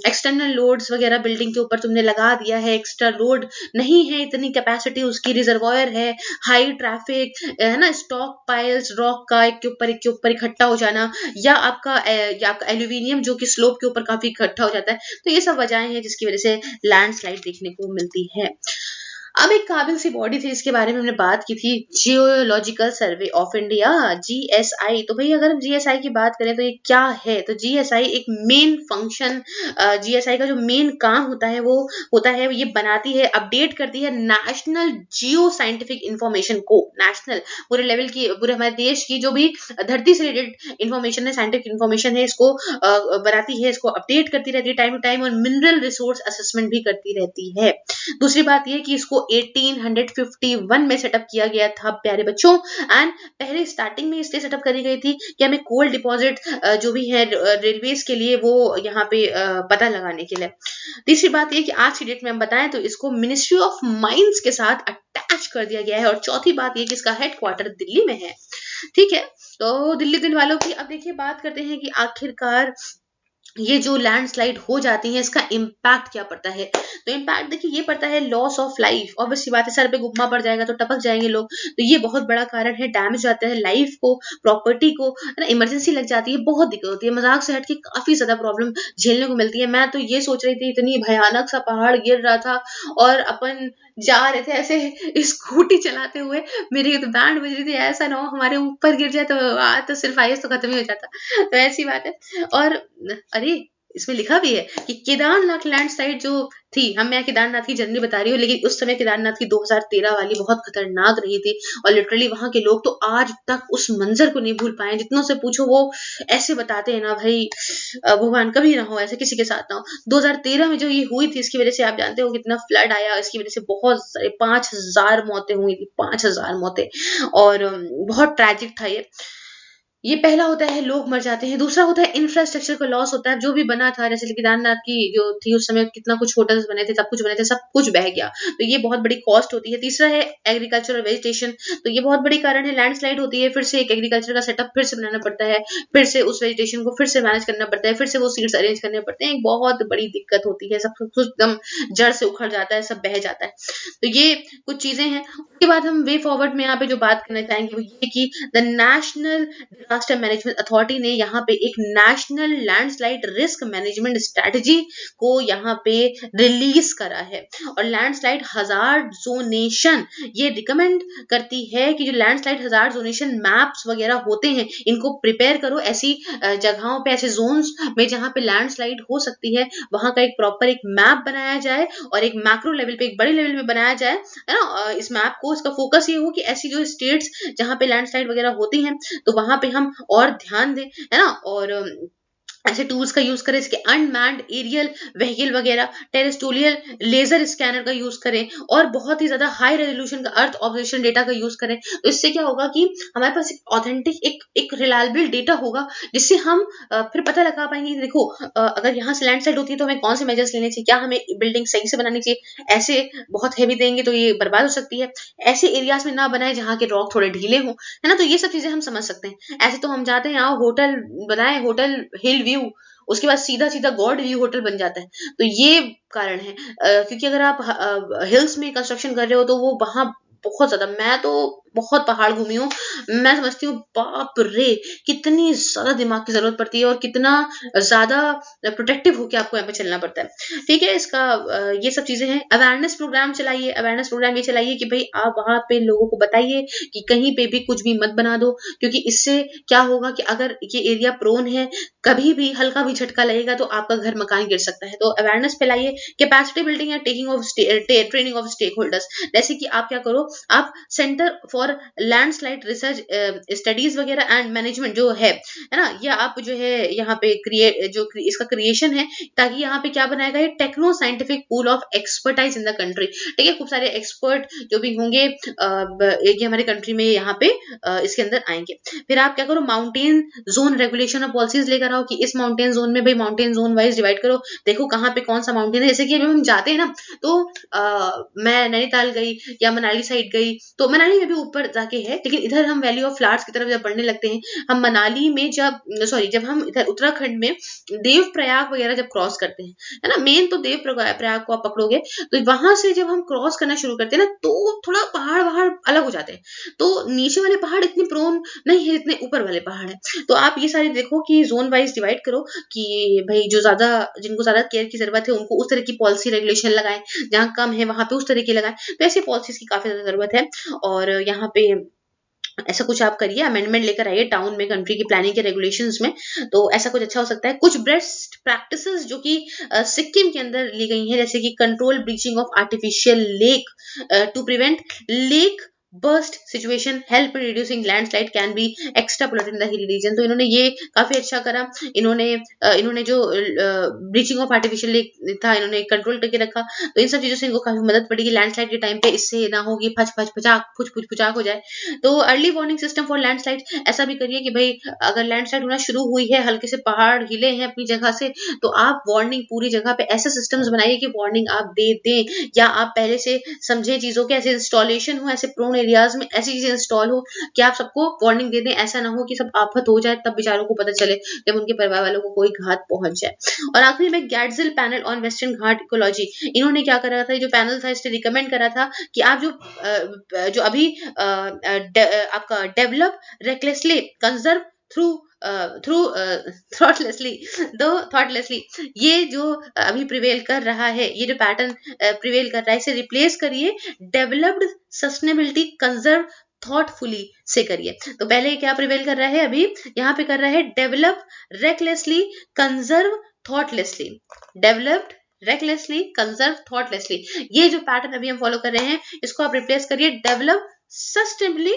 [SPEAKER 1] एक्सटर्नल लोड्स वगैरह बिल्डिंग के ऊपर तुमने लगा दिया है, एक्स्ट्रा लोड नहीं है, इतनी कैपेसिटी उसकी, रिजर्वायर है, हाई ट्रैफिक है ना, स्टॉक पाइल्स रॉक का एक के ऊपर इकट्ठा हो जाना, या आपका एल्यूमिनियम जो कि स्लोप के ऊपर काफी इकट्ठा हो जाता है। तो ये सब वजहें हैं जिसकी वजह से लैंडस्लाइड देखने को मिलती है। अब एक काबिल सी बॉडी थी, इसके बारे में हमने बात की थी, geological survey of India, GSI. तो भाई अगर हम जीएसआई की बात करें तो ये क्या है, तो जीएसआई एक मेन फंक्शन, जीएसआई का जो मेन काम होता है वो होता है, ये बनाती है, अपडेट करती है नेशनल जियो साइंटिफिक इंफॉर्मेशन को, नेशनल पूरे लेवल की, पूरे हमारे देश की जो भी धरती से रिलेटेड इंफॉर्मेशन है, साइंटिफिक इंफॉर्मेशन है, इसको बनाती है, इसको अपडेट करती रहती है टाइम टू टाइम, और मिनरल रिसोर्स असेसमेंट भी करती रहती है। दूसरी बात यह कि इसको 1851 में सेटअप किया गया था प्यारे बच्चों, एंड पहले स्टार्टिंग में इसलिए सेटअप करी गई थी कि हमें कोल डिपॉजिट जो भी है रेलवेज के लिए वो यहाँ पे पता लगाने के लिए। तीसरी बात यह कि आज की डेट में हम बताएं तो इसको मिनिस्ट्री ऑफ माइंस के साथ अटैच कर दिया गया है। और चौथी बात यह कि इसका हेडक्वार्टर दिल्ली में है। ठीक है, तो दिल्ली दिल वालों की अब देखिए बात करते हैं कि आखिरकार ये जो लैंडस्लाइड हो जाती है इसका इम्पैक्ट क्या पड़ता है। तो इम्पैक्ट देखिए ये पड़ता है लॉस ऑफ लाइफ, ऑब्वियसली बात है, सर पे गुम्मा पड़ जाएगा तो टपक जाएंगे लोग, तो ये बहुत बड़ा कारण है, डैमेज जाता है लाइफ को, प्रॉपर्टी को, है ना, इमरजेंसी लग जाती है, बहुत दिक्कत होती है, मजाक से हटके काफी ज्यादा प्रॉब्लम झेलने को मिलती है। मैं तो ये सोच रही थी, इतनी भयानक सा पहाड़ गिर रहा था और अपन जा रहे थे ऐसे स्कूटी चलाते हुए, मेरी तो बैंड बज रही थी, ऐसा ना हो हमारे ऊपर गिर जाए तो आज तो सिर्फ आईएएस तो खत्म ही हो जाता। तो ऐसी बात है। और अरे इसमें लिखा भी है कि केदारनाथ लैंडस्लाइड जो थी, मैं केदारनाथ की जर्नी बता रही हूँ, लेकिन उस समय केदारनाथ की 2013 वाली बहुत खतरनाक रही थी, और लिटरली वहां के लोग तो आज तक उस मंजर को नहीं भूल पाए। जितनों से पूछो वो ऐसे बताते हैं ना भाई, भगवान कभी ना हो ऐसे किसी के साथ ना हो। 2013 में जो ये हुई थी, इसकी वजह से आप जानते हो कितना फ्लड आया, इसकी वजह से बहुत सारे 5000 मौतें हुई थी, 5000 मौतें, और बहुत ट्रैजिक था ये पहला होता है लोग मर जाते हैं। दूसरा होता है इंफ्रास्ट्रक्चर का लॉस होता है, जो भी बना था, जैसे केदारनाथ की जो थी उस समय कितना कुछ होटल्स बने थे, सब कुछ बने थे, सब कुछ बह गया, तो ये बहुत बड़ी कॉस्ट होती है। तीसरा है एग्रीकल्चर और वेजिटेशन, तो ये बहुत बड़ी कारण है, लैंडस्लाइड होती है, फिर से एक एग्रीकल्चर का सेटअप फिर से बनाना पड़ता है, फिर से उस वेजिटेशन को फिर से मैनेज करना पड़ता है, फिर से वो सीड्स अरेंज करने पड़ते हैं, एक बहुत बड़ी दिक्कत होती है, सब कुछ एकदम जड़ से उखड़ जाता है, सब बह जाता है। तो ये कुछ चीजें हैं। उसके बाद हम वे फॉरवर्ड में यहाँ पे जो बात करना चाहेंगे वो ये कि the national disaster management authority ने यहाँ पे एक national landslide risk management strategy को यहाँ पे रिलीज करा है। और लैंडस्लाइड हजार्ड जोनेशन ये रिकमेंड करती है कि जो लैंडस्लाइड हजार्ड जोनेशन मैप्स वगैरह होते हैं, इनको प्रिपेयर करो, ऐसी जगहों पे, ऐसे जोन्स में जहाँ पे लैंडस्लाइड हो सकती है, वहां का एक प्रॉपर एक मैप बनाया जाए, और एक मैक्रो लेवल पे, एक बड़े लेवल पे बनाया जाए, है ना। इस मैप को, इसका फोकस ये हो कि ऐसी जो स्टेट्स जहाँ पे लैंडस्लाइड वगैरह होती हैं, तो वहां पे हम और ध्यान दें, है ना, और ऐसे टूल्स का यूज करें, इसके अनमैन्ड एरियल व्हीकल वगैरह, टेरेस्ट्रियल लेजर स्कैनर का यूज करें, और बहुत ही ज्यादा हाई रेजोल्यूशन का अर्थ ऑब्जर्वेशन डेटा का यूज करें। तो इससे क्या होगा कि हमारे पास एक ऑथेंटिक, एक रिलायबल डेटा होगा, जिससे हम फिर पता लगा पाएंगे कि देखो अगर यहाँ से लैंडस्लाइड होती है तो हमें कौन से मेजर्स लेने चाहिए, क्या हमें बिल्डिंग सही से बनानी चाहिए, ऐसे बहुत हैवी देंगे तो ये बर्बाद हो सकती है, ऐसे एरियाज में ना बनाए जहाँ के रॉक थोड़े ढीले हों, है ना। तो ये सब चीजें हम समझ सकते हैं। ऐसे तो हम जाते हैं होटल बनाए, होटल हिल व्यू, उसके बाद सीधा सीधा गॉड व्यू होटल बन जाता है। तो ये कारण है, क्योंकि अगर आप हिल्स में कंस्ट्रक्शन कर रहे हो तो वो वहां बहुत ज्यादा, मैं तो बहुत पहाड़ घूमी हूँ, मैं समझती हूँ बाप रे कितनी ज्यादा दिमाग की जरूरत पड़ती है, और कितना ज्यादा प्रोटेक्टिव होकर आपको यहाँ पे चलना पड़ता है। ठीक है, इसका ये सब चीजें हैं। अवेयरनेस प्रोग्राम चलाइए, अवेयरनेस प्रोग्राम ये चलाइए कि भाई आप वहां पे लोगों को बताइए कि कहीं पे भी कुछ भी मत बना दो, क्योंकि इससे क्या होगा कि अगर ये एरिया प्रोन है, कभी भी हल्का भी झटका लगेगा तो आपका घर मकान गिर सकता है। तो अवेयरनेस फैलाइए, कैपेसिटी बिल्डिंग या taking of training of stakeholders, जैसे कि आप क्या करो, आप centre for landslide research studies वगैरह एंड मैनेजमेंट जो है ना, ये आप जो है यहाँ पे इसका क्रिएशन है, ताकि यहाँ पे क्या बनाएगा, ये techno scientific pool of expertise in the country. ठीक है, खूब सारे एक्सपर्ट जो भी होंगे ये हमारे कंट्री में यहाँ पे इसके अंदर आएंगे। फिर आप क्या करो, माउंटेन जोन रेगुलेशन और पॉलिसीज लेकर आओ कि इस माउंटेन जोन में भाई माउंटेन जोन वाइज डिवाइड करो, देखो कहाँ पे कौन सा माउंटेन है। जैसे कि अभी हम जाते हैं ना, तो मैं नैनीताल गई या मनाली साइड गई, तो मनाली में भी ऊपर जाके है, लेकिन इधर हम वैली ऑफ फ्लावर्स की तरफ जब बढ़ने लगते हैं, हम मनाली में जब हम इधर उत्तराखंड में देव प्रयाग वगैरह जब क्रॉस करते हैं, है ना, मेन तो देव प्रयाग को आप पकड़ोगे, तो वहां से जब हम क्रॉस करना शुरू करते हैं ना, तो थोड़ा पहाड़ वहाड़ अलग हो जाते हैं। तो नीचे वाले पहाड़ इतने प्रोन नहीं है, इतने ऊपर वाले पहाड़ है। तो आप ये सारी देखो कि जोन वाइज डिवाइड करो कि भाई जिनको ज्यादा केयर की जरूरत है उनको उस तरह की पॉलिसी रेगुलेशन लगाएं, जहाँ कम है वहां पे उस तरह की लगाएं। तो ऐसी पॉलिसीज की काफी ज्यादा जरूरत है। और यहाँ पे ऐसा कुछ आप करिए, अमेंडमेंट लेकर आइए टाउन में, कंट्री की प्लानिंग के रेगुलेशंस में, तो ऐसा कुछ अच्छा हो सकता है। कुछ बेस्ट प्रैक्टिसेस जो कि सिक्किम के अंदर ली गई हैं, जैसे कि control bleaching of artificial lake to prevent lake burst situation, help reducing landslide can be extrapolated in the hilly region. तो इन्होंने ये काफी अच्छा करा। इन्होंने जो ब्लीचिंग ऑफ आर्टिफिशियल लेक था, इन्होंने कंट्रोल करके रखा। तो इन सब चीजों से इनको काफी मदद पड़ेगी लैंडस्लाइड के टाइम पे, इससे ना हो कि फच फच फचाक फुच फुच फुचाक हो जाए। तो early warning system for landslide, ऐसा भी करिए कि भाई अगर लैंडस्लाइड होना शुरू हुई है, हल्के से पहाड़ हिले हैं अपनी जगह से, तो आप वार्निंग पूरी जगह पे ऐसे सिस्टम्स बनाइए कि वार्निंग आप दे दें, या आप पहले से समझे चीजों के, ऐसे इंस्टॉलेशन हो, ऐसे प्रोन एरियाज में ऐसी चीजें इंस्टॉल हो कि आप सबको वार्निंग दे दें। ऐसा ना हो कि सब आफत हो जाए तब बेचारों को पता चले, जब उनके परिवार वालों को कोई घात पहुंच जाए। और आखिरी में Gadgil panel on western Ghat ecology, इन्होंने क्या करा था, जो पैनल था इसने रिकमेंड करा था कि आप जो अभी आपका डेवलप रेकलेसली कंजर्व थ्रू थॉटलेसली, ये जो अभी प्रिवेल कर रहा है, ये जो पैटर्न प्रिवेल कर रहा है, इसे रिप्लेस करिए डेवलप्ड सस्टेनेबिलिटी कंजर्व थॉटफुली से करिए। तो पहले क्या प्रिवेल कर रहा है, अभी यहाँ पे कर रहा है develop recklessly conserve thoughtlessly, developed recklessly conserve thoughtlessly. ये जो पैटर्न अभी हम फॉलो कर रहे हैं, इसको आप रिप्लेस करिए develop sustainably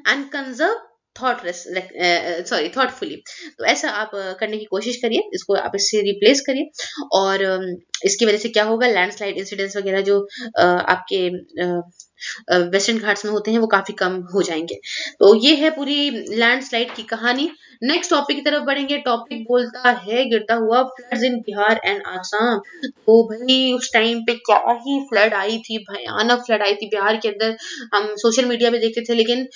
[SPEAKER 1] and conserve thoughtfully. तो ऐसा आप करने की कोशिश करिए, इसको आप इससे रिप्लेस करिए। और इसकी वजह से क्या होगा, लैंडस्लाइड इंसिडेंट्स वगैरह जो आपके वेस्टर्न घाट्स में होते हैं वो काफी कम हो जाएंगे। तो ये है पूरी लैंडस्लाइड की कहानी। नेक्स्ट टॉपिक की तरफ बढ़ेंगे। टॉपिक बोलता है गिरता हुआ floods in Bihar and Assam. तो भाई उस टाइम पे क्या ही फ्लड आई थी, भयानक फ्लड आई थी बिहार के अंदर। हम सोशल मीडिया पे देखते थे, लेकिन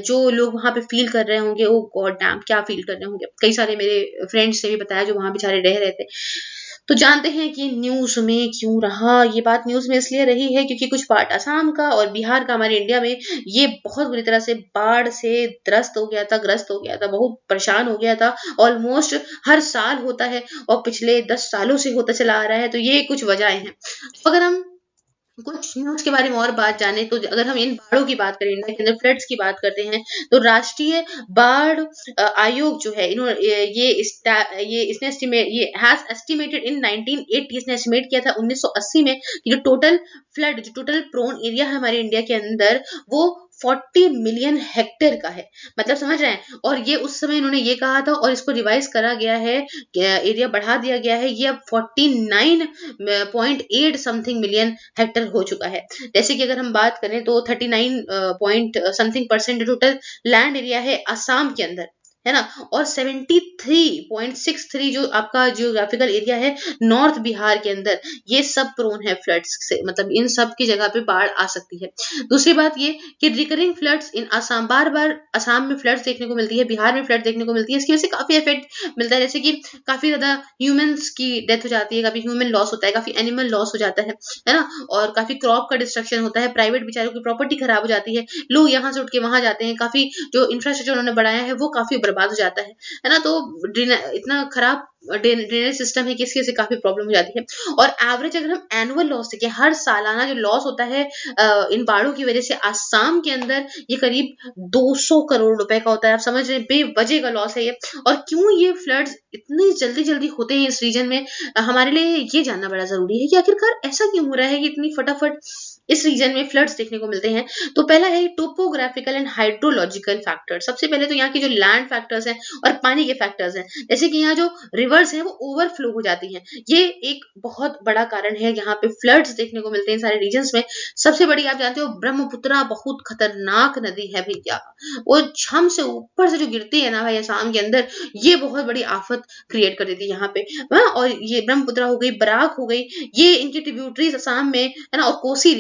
[SPEAKER 1] जो लोग वहां पे फील कर रहे होंगे, वो गॉड डैम क्या फील कर रहे होंगे। कई सारे मेरे फ्रेंड्स ने भी बताया जो वहां बेचारे रह रहे थे। तो जानते हैं कि न्यूज में क्यों रहा ये बात। न्यूज में इसलिए रही है क्योंकि कुछ पार्ट असम का और बिहार का हमारे इंडिया में ये बहुत बुरी तरह से बाढ़ से ग्रस्त हो गया था, बहुत परेशान हो गया था। ऑलमोस्ट हर साल होता है और पिछले 10 सालों से होता चला आ रहा है। तो ये कुछ वजह है। अगर हम कुछ न्यूज के बारे में और बात जाने, तो अगर हम इन बाढ़ों की बात करें, इंडिया के अंदर फ्लड्स की बात करते हैं, तो राष्ट्रीय बाढ़ आयोग जो है, ये हैज एस्टिमेटेड इन 1980, इसने एस्टिमेट किया था 1980 में कि जो टोटल प्रोन एरिया है हमारे इंडिया के अंदर, वो 40 मिलियन हेक्टेयर का है। मतलब समझ रहे हैं। और ये उस समय इन्होंने ये कहा था, और इसको रिवाइज करा गया है, एरिया बढ़ा दिया गया है, ये अब 49.8 समथिंग मिलियन हेक्टेयर हो चुका है। जैसे कि अगर हम बात करें तो 39 point something percent total land area है असम के अंदर, है ना। और 73.63 जो आपका जियोग्राफिकल एरिया है नॉर्थ बिहार के अंदर, ये सब प्रोन है फ्लड्स से। मतलब इन सब की जगह पे बाढ़ आ सकती है। दूसरी बात ये कि रिकरिंग फ्लड्स इन असम, बार बार असम में फ्लड्स देखने को मिलती है, बिहार में फ्लड देखने को मिलती है। इसकी वजह से काफी इफेक्ट मिलता है, जैसे कि काफी ज्यादा ह्यूमंस की डेथ हो जाती है, काफी ह्यूमन लॉस होता है, काफी एनिमल लॉस हो जाता है ना। और काफी क्रॉप का डिस्ट्रक्शन होता है, प्राइवेट बेचारों की प्रॉपर्टी खराब हो जाती है, लोग यहाँ से उठ के वहां जाते हैं, काफी जो इंफ्रास्ट्रक्चर उन्होंने बनाया है वो काफी बर्बाद हो जाता है ना। तो इतना खराब ड्रेनेज सिस्टम है कि इसकी वजह से काफी प्रॉब्लम हो जाती है। और एवरेज अगर हम एनुअल लॉस देखें, हर सालाना जो लॉस होता है इन बाढ़ों की वजह से असम के अंदर, ये करीब 200 करोड़ रुपए का होता है। आप समझ रहे हैं, बेवजह का लॉस है ये। और क्यों ये फ्लड्स इतनी जल्दी जल्दी होते हैं इस रीजन में, हमारे लिए ये जानना बड़ा जरूरी है कि आखिरकार ऐसा क्यों हो रहा है कि इतनी फटाफट इस रीजन में फ्लड्स देखने को मिलते हैं। तो पहला है टोपोग्राफिकल एंड हाइड्रोलॉजिकल फैक्टर। सबसे पहले तो यहाँ की जो लैंड फैक्टर्स हैं और पानी के फैक्टर्स हैं, जैसे कि यहाँ जो रिवर्स हैं वो ओवरफ्लो हो जाती हैं, ये एक बहुत बड़ा कारण है। यहाँ पे फ्लड्स देखने को मिलते हैं सारे रीजन्स में। सबसे बड़ी आप जानते हो ब्रह्मपुत्रा बहुत खतरनाक नदी है भैया, वो छम से ऊपर से जो गिरती है ना भाई असम के अंदर, ये बहुत बड़ी आफत क्रिएट कर देती है यहाँ पे। हाँ, और ये ब्रह्मपुत्रा हो गई, बराक हो गई, ये इनकी ट्रिब्यूटरीज असम में है ना। और कोसी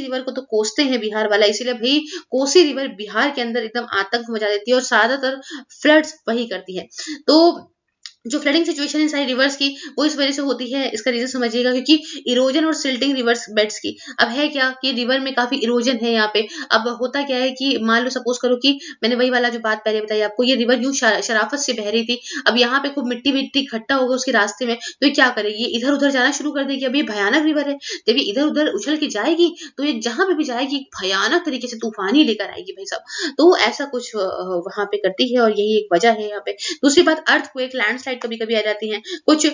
[SPEAKER 1] रिवर को तो कोसते हैं बिहार वाला, इसीलिए भाई कोसी रिवर बिहार के अंदर एकदम आतंक मचा देती है और ज्यादातर फ्लड्स वही करती है। तो जो फ्लडिंग सिचुएशन है सारी रिवर्स की, वो इस वजह से होती है। इसका रीजन समझिएगा, क्योंकि इरोजन और सिल्टिंग रिवर्स बेड्स की। अब है क्या कि रिवर में काफी इरोजन है यहाँ पे। अब होता क्या है कि मान लो सपोज करो कि मैंने वही वाला जो बात पहले बताई आपको, ये रिवर यूं शराफत से बह रही थी। अब यहाँ पे खूब मिट्टी मिट्टी इकट्ठा होगा उसके रास्ते में, तो ये क्या करेगी, ये इधर उधर जाना शुरू कर देगी। अब ये भयानक रिवर है, जब ये इधर उधर उछल के जाएगी तो ये जहां पे भी जाएगी भयानक तरीके से तूफानी लेकर आएगी भाई साहब। तो ऐसा कुछ वहां पे करती है और यही एक वजह है यहाँ पे। दूसरी बात, अर्थक्वेक, लैंडस्लाइड कभी कभी आ जाती है। कुछ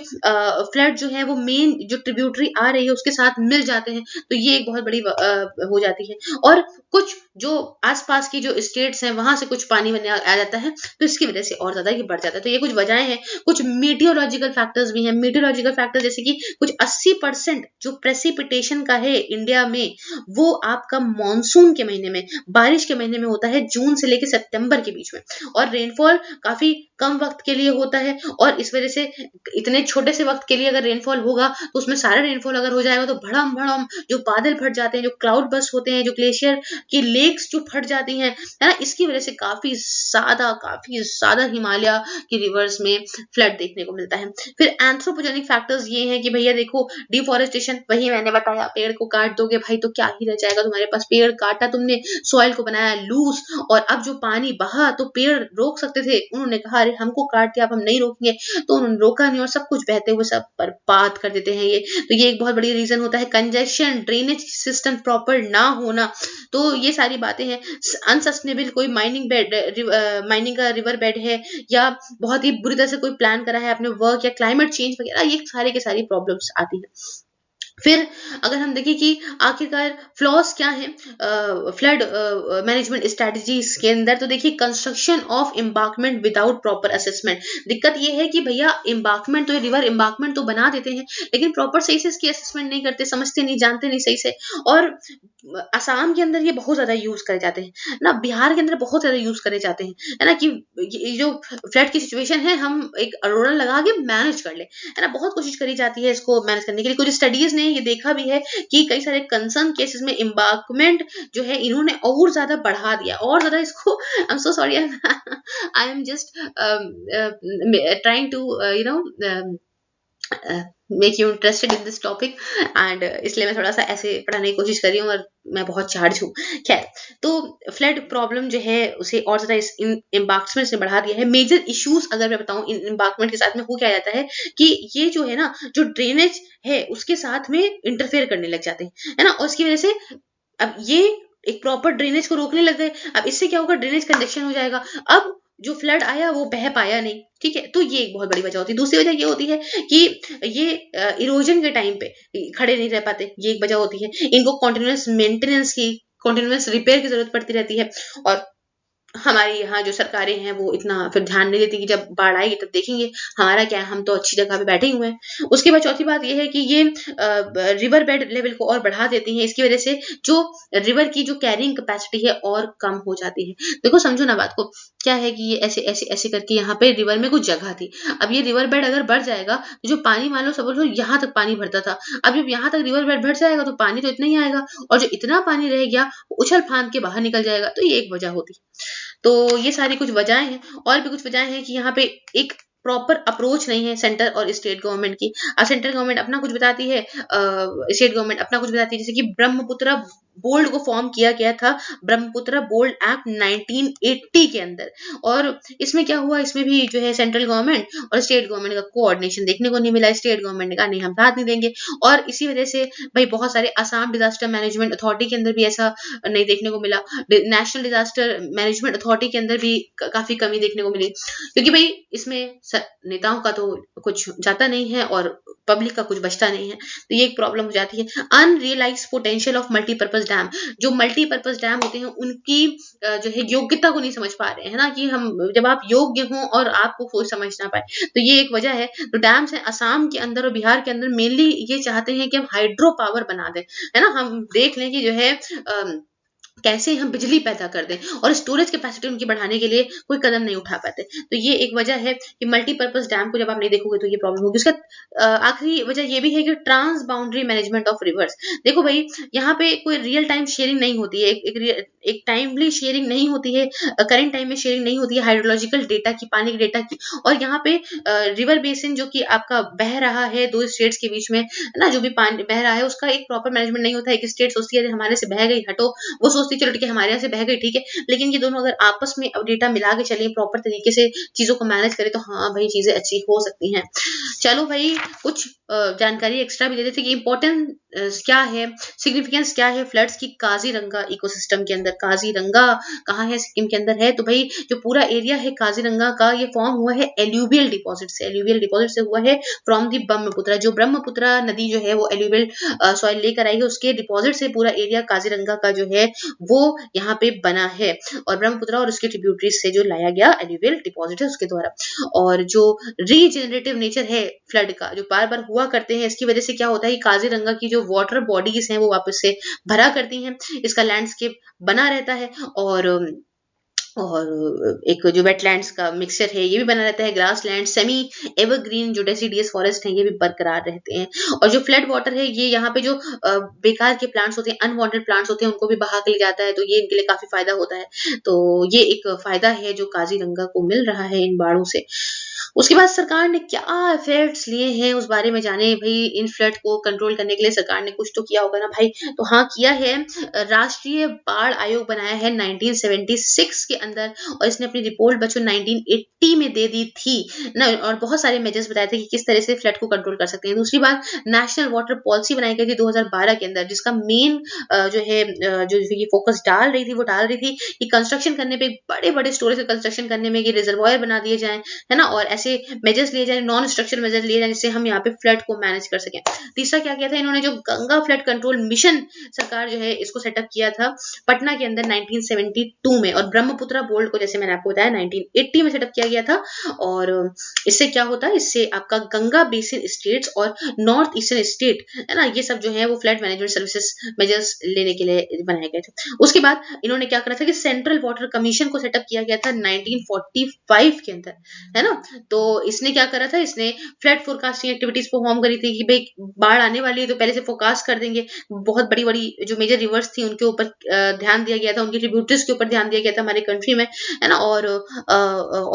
[SPEAKER 1] फ्लड जो है वो मेन जो ट्रिब्यूटरी आ रही है उसके साथ मिल जाते हैं, तो ये एक बहुत बड़ी हो जाती है। और कुछ जो आसपास की जो स्टेट्स हैं वहां से कुछ पानी आ जाता है, तो इसकी वजह से और ज्यादा ये बढ़ जाता है। तो ये कुछ वजहें हैं। कुछ मीटियोलॉजिकल फैक्टर्स भी हैं। मीटियोलॉजिकल फैक्टर जैसे कि कुछ 80% जो प्रेसिपिटेशन का है इंडिया में, वो आपका मानसून के महीने में, बारिश के महीने में होता है, जून से लेकर सितंबर के बीच में। और रेनफॉल काफी कम वक्त के लिए होता है, और इस वजह से इतने छोटे से वक्त के लिए अगर रेनफॉल होगा तो उसमें सारा रेनफॉल अगर हो जाएगा तो भड़म भड़म जो बादल फट जाते हैं, जो क्लाउड बस्ट होते हैं, जो ग्लेशियर की लेक्स जो फट जाती हैं, है ना, इसकी वजह से काफी ज्यादा हिमालय की रिवर्स में फ्लड देखने को मिलता है। फिर एंथ्रोपोजेनिक फैक्टर्स ये हैं कि भैया देखो, डिफॉरेस्टेशन, वही मैंने बताया, पेड़ को काट दोगे भाई तो क्या ही रह जाएगा तुम्हारे पास। पेड़ काटा तुमने, सॉइल को बनाया लूज, और अब जो पानी बहा तो पेड़ रोक सकते थे, उन्होंने कहा अरे हमको काट दिया, अब हम नहीं रोकेंगे, तो उन्होंने रोका नहीं और सब कुछ बहते हुए सब बर्बाद कर देते हैं ये। तो ये एक बहुत बड़ी रीजन होता है। कंजेशन, ड्रेनेज सिस्टम प्रॉपर ना होना, तो ये सारी बातें हैं। अनसस्टेनेबल कोई माइनिंग का रिवर बेड है, या बहुत ही बुरी तरह से कोई प्लान करा है अपने वर्क, या क्लाइमेट चेंज वगैरह, ये सारे के सारी प्रॉब्लम्स आती है। फिर अगर हम देखें कि आखिरकार फ्लॉज क्या हैं फ्लड मैनेजमेंट स्ट्रेटजीज के अंदर, तो देखिए, construction of embankment without proper assessment. दिक्कत ये है कि भैया एम्बार्कमेंट, तो ये रिवर एम्बार्कमेंट तो बना देते हैं, लेकिन प्रॉपर सही से इसकी असेसमेंट नहीं करते, समझते नहीं, जानते नहीं सही से। और असम के अंदर ये बहुत ज्यादा यूज करे जाते हैं ना, बिहार के अंदर बहुत ज्यादा यूज करे जाते हैं, है ना, कि ये जो फ्लड की सिचुएशन है हम एक अरोड़ा लगा के मैनेज कर ले, है ना। बहुत कोशिश करी जाती है इसको मैनेज करने के लिए। कुछ स्टडीज ने ये देखा भी है कि कई सारे कंसर्न केसेस में एम्बार्कमेंट जो है इन्होंने और ज्यादा बढ़ा दिया, और ज्यादा इसको, I am so sorry, I am just trying to make you interested in this topic, and इसलिए मैं थोड़ा सा ऐसे पढ़ाने की कोशिश कर रही हूँ, और मैं बहुत चार्ज हूँ। खैर, तो फ्लड प्रॉब्लम जो है उसे और ज्यादा इन एम्बार्कमेंट ने बढ़ा दिया है। मेजर इश्यूज अगर मैं बताऊं इन एम्बार्कमेंट के साथ में, हो क्या जाता है कि ये जो है ना, जो ड्रेनेज है उसके साथ में इंटरफेयर करने लग जाते हैं, है ना, और उसकी वजह से अब ये एक प्रॉपर ड्रेनेज को रोकने लग गए। अब इससे क्या होगा, ड्रेनेज कंजेक्शन हो जाएगा। अब जो फ्लड आया वो बह पाया नहीं, ठीक है, तो ये एक बहुत बड़ी वजह होती है। दूसरी वजह ये होती है कि ये इरोजन के टाइम पे खड़े नहीं रह पाते, ये एक वजह होती है। इनको कॉन्टिन्यूस मेंटेनेंस की, कॉन्टिन्यूस रिपेयर की जरूरत पड़ती रहती है, और हमारी यहाँ जो सरकारें हैं वो इतना फिर ध्यान नहीं देती कि जब बाढ़ आएगी तब देखेंगे, हमारा क्या है, हम तो अच्छी जगह पे बैठे हुए हैं। उसके बाद चौथी बात ये है कि ये रिवर बेड लेवल को और बढ़ा देती हैं, इसकी वजह से जो रिवर की जो कैरिंग कैपेसिटी है और कम हो जाती है। देखो, समझो ना बात को, क्या है कि ये ऐसे ऐसे ऐसे करके यहाँ पे रिवर में कुछ जगह थी। अब ये रिवर बेड अगर बढ़ जाएगा तो जो पानी, मान लो समझ लो यहाँ तक पानी भरता था, अब जब यहाँ तक रिवर बेड बढ़ जाएगा तो पानी तो इतना ही आएगा, और जो इतना पानी रह गया उछल फांद के बाहर निकल जाएगा। तो ये एक वजह होती है। तो ये सारी कुछ वजहें हैं। और भी कुछ वजहें हैं कि यहाँ पे एक प्रॉपर अप्रोच नहीं है सेंटर और स्टेट गवर्नमेंट की। सेंट्रल गवर्नमेंट अपना कुछ बताती है, स्टेट गवर्नमेंट अपना कुछ बताती है। जैसे कि ब्रह्मपुत्र बोर्ड को फॉर्म किया गया था, ब्रह्मपुत्र बोर्ड एक्ट 1980 के अंदर, और इसमें क्या हुआ, इसमें भी जो है सेंट्रल गवर्नमेंट और स्टेट गवर्नमेंट का कोऑर्डिनेशन देखने को नहीं मिला। स्टेट गवर्नमेंट ने कहा नहीं, हम साथ नहीं देंगे, और इसी वजह से भाई बहुत सारे असम डिजास्टर मैनेजमेंट अथॉरिटी के अंदर भी ऐसा नहीं देखने को मिला। नेशनल डिजास्टर मैनेजमेंट अथॉरिटी के अंदर भी काफी कमी देखने को मिली, क्योंकि भाई इसमें नेताओं का तो कुछ जाता नहीं है, और पब्लिक का कुछ बचता नहीं है। तो ये एक प्रॉब्लम हो जाती है। Unrealised potential of multipurpose dam, जो मल्टीपर्पज डैम होते हैं उनकी जो है योग्यता को नहीं समझ पा रहे हैं ना, कि हम जब आप योग्य हों और आपको कोई समझ ना पाए, तो ये एक वजह है। तो डैम्स है असम के अंदर और बिहार के अंदर मेनली ये चाहते हैं कि हम हाइड्रो पावर बना दें, है ना, हम देख लें कि जो है कैसे हम बिजली पैदा कर दें, और स्टोरेज कैपेसिटी उनकी बढ़ाने के लिए कोई कदम नहीं उठा पाते। तो ये एक वजह है कि मल्टीपर्पज डैम को जब आप नहीं देखोगे तो ये प्रॉब्लम होगी। उसका आखिरी वजह ये भी है कि transboundary management of rivers. देखो भाई, यहाँ पे कोई रियल टाइम शेयरिंग नहीं होती है, एक टाइमली शेयरिंग नहीं होती है, करंट टाइम में शेयरिंग नहीं होती है हाइड्रोलॉजिकल डेटा की, पानी के डेटा की। और यहाँ पे रिवर बेसिन जो कि आपका बह रहा है दो स्टेट्स के बीच में, ना, जो भी पानी बह रहा है उसका एक प्रॉपर मैनेजमेंट नहीं होता है। एक स्टेट सोचती है हमारे से बह गई हटो, वो सोचती है चलो ठीक है हमारे यहाँ से बह गई ठीक है, लेकिन ये दोनों अगर आपस में अब डेटा मिला के चले, प्रॉपर तरीके से चीजों को मैनेज करें, तो हाँ भाई चीजें अच्छी हो सकती हैं। चलो भाई, कुछ जानकारी एक्स्ट्रा भी दे देते कि इम्पोर्टेंट क्या है, सिग्निफिकेंस क्या है फ्लड्स की काजीरंगा इकोसिस्टम के अंदर। काजीरंगा कहाँ है? सिक्किम के अंदर है। तो भाई जो पूरा एरिया है काजीरंगा का, ये फॉर्म हुआ है एल्यूवियल डिपॉजिट से। एल्यूवियल डिपॉजिट से हुआ है फ्रॉम दी ब्रह्मपुत्र। जो ब्रह्मपुत्र नदी जो है वो एल्यूवियल सॉइल लेकर आई है, उसके डिपॉजिट से पूरा एरिया काजीरंगा का जो है वो यहाँ पे बना है, और ब्रह्मपुत्र और उसके ट्रिब्यूटरीज से जो लाया गया एल्यूवियल डिपॉजिट है उसके द्वारा। और जो रीजेनरेटिव नेचर है फ्लड का, जो बार बार हुआ करते हैं, इसकी वजह से क्या होता है, काजीरंगा की जो वाटर बॉडीज हैं वो वापस से भरा करती हैं, इसका लैंडस्केप बना रहता है, और एक जो वेटलैंड्स का मिक्सचर है ये भी बना रहता है, ग्रास लैंड, सेमी एवरग्रीन जो डेसिडियस फॉरेस्ट है ये भी बरकरार रहते हैं। और जो फ्लड वाटर है ये यहाँ पे जो बेकार के प्लांट्स होते हैं, अनवांटेड प्लांट्स होते हैं, उनको भी बहा के ले जाता है, तो ये इनके लिए काफी फायदा होता है। तो ये एक फायदा है जो काजीरंगा को मिल रहा है इन बाढ़ों से। उसके बाद सरकार ने क्या एफर्ट्स लिए हैं उस बारे में जाने भाई। इन फ्लड को कंट्रोल करने के लिए सरकार ने कुछ तो किया होगा ना भाई। तो हाँ, किया है। राष्ट्रीय बाढ़ आयोग बनाया है 1976 के अंदर, और इसने अपनी रिपोर्ट बच्चों 1980 में दे दी थी ना, और बहुत सारे मेजर्स बताए थे कि किस तरह से फ्लड को कंट्रोल कर सकते हैं। दूसरी बात, नेशनल वाटर पॉलिसी बनाई गई थी 2012 के अंदर, जिसका मेन जो है जो ये फोकस डाल रही थी कि कंस्ट्रक्शन करने पे, बड़े बड़े स्टोरेज कंस्ट्रक्शन करने में, ये रिजर्वायर बना दिए जाए, है ना, और ऐसे मेजर्स लिए जाए, नॉन स्ट्रक्चरल मेजर लिए जाए, जिससे हम यहाँ पे फ्लड को मैनेज कर सकें। तीसरा क्या किया था इन्होंने, जो गंगा फ्लड कंट्रोल मिशन सरकार जो है इसको सेटअप किया था पटना के अंदर 1972 में, और ब्रह्मपुत्र बोर्ड को जैसे मैंने आपको बताया 1980 में सेटअप किया गया था। और इससे क्या होता है, इससे आपका गंगा बेसिन स्टेट्स और नॉर्थ ईस्टर्न स्टेट, है ना, ये सब जो है वो फ्लड मैनेजमेंट सर्विसेज मेजर्स लेने के लिए बनाए गए थे। उसके बाद इन्होंने क्या करा था कि सेंट्रल वाटर कमीशन को सेटअप किया गया था 1945 के अंदर, है ना। तो इसने क्या करा था, इसने फ्लड फोरकास्टिंग एक्टिविटीज परफॉर्म करी थी कि भाई बाढ़ आने वाली है तो पहले से फोरकास्ट कर देंगे। बहुत बड़ी बड़ी जो मेजर रिवर्स थी उनके ऊपर ध्यान दिया गया था, उनकी ट्रिब्यूटरीज के ऊपर ध्यान दिया गया था हमारे कंट्री में, है ना। और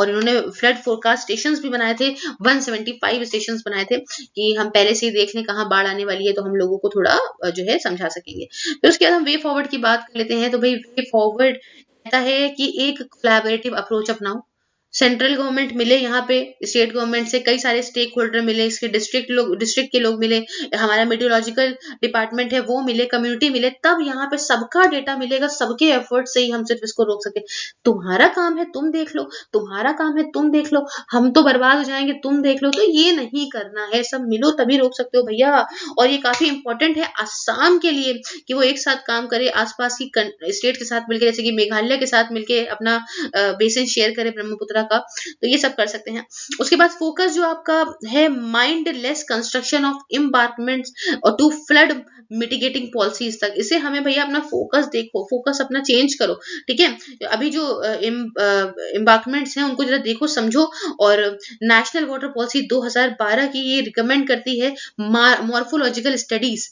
[SPEAKER 1] इन्होंने फ्लड फोरकास्ट स्टेशंस भी बनाए थे, 175 स्टेशंस बनाए थे, कि हम पहले से ही देख लें कहाँ बाढ़ आने वाली है, तो हम लोगों को थोड़ा जो है समझा सकेंगे। फिर उसके बाद हम वे फॉरवर्ड की बात कर लेते हैं। तो भाई वे फॉरवर्ड कहता है कि एक कोलैबोरेटिव अप्रोच अपनाओ। सेंट्रल गवर्नमेंट मिले यहाँ पे, स्टेट गवर्नमेंट से कई सारे स्टेक होल्डर मिले, इसके डिस्ट्रिक्ट के लोग मिले, हमारा मेट्रोलॉजिकल डिपार्टमेंट है वो मिले, कम्युनिटी मिले, तब यहाँ पे सबका डेटा मिलेगा, सबके एफर्ट से ही हम सिर्फ इसको रोक सके। तुम्हारा काम है तुम देख लो, तुम्हारा काम है तुम देख लो, हम तो बर्बाद हो जाएंगे तुम देख लो, तो ये नहीं करना है। सब मिलो तभी रोक सकते हो भैया। और ये काफी इंपॉर्टेंट है असम के लिए कि वो एक साथ काम करे, आसपास की स्टेट के साथ मिलकर, जैसे कि मेघालय के साथ मिलकर अपना बेसिन शेयर करे ब्रह्मपुत्र का। तो ये सब कर सकते हैं। उसके बाद फोकस जो आपका है, माइंडलेस कंस्ट्रक्शन ऑफ एम्बार्कमेंट्स और टू फ्लड मिटिगेटिंग पॉलिसीज तक, इसे हमें भैया अपना फोकस देखो, फोकस अपना चेंज करो, ठीक है। अभी जो एम्बार्कमेंट्स हैं उनको जरा देखो समझो। और नेशनल वाटर पॉलिसी 2012 की ये रिकमेंड करती है मॉर्फोलॉजिकल स्टडीज,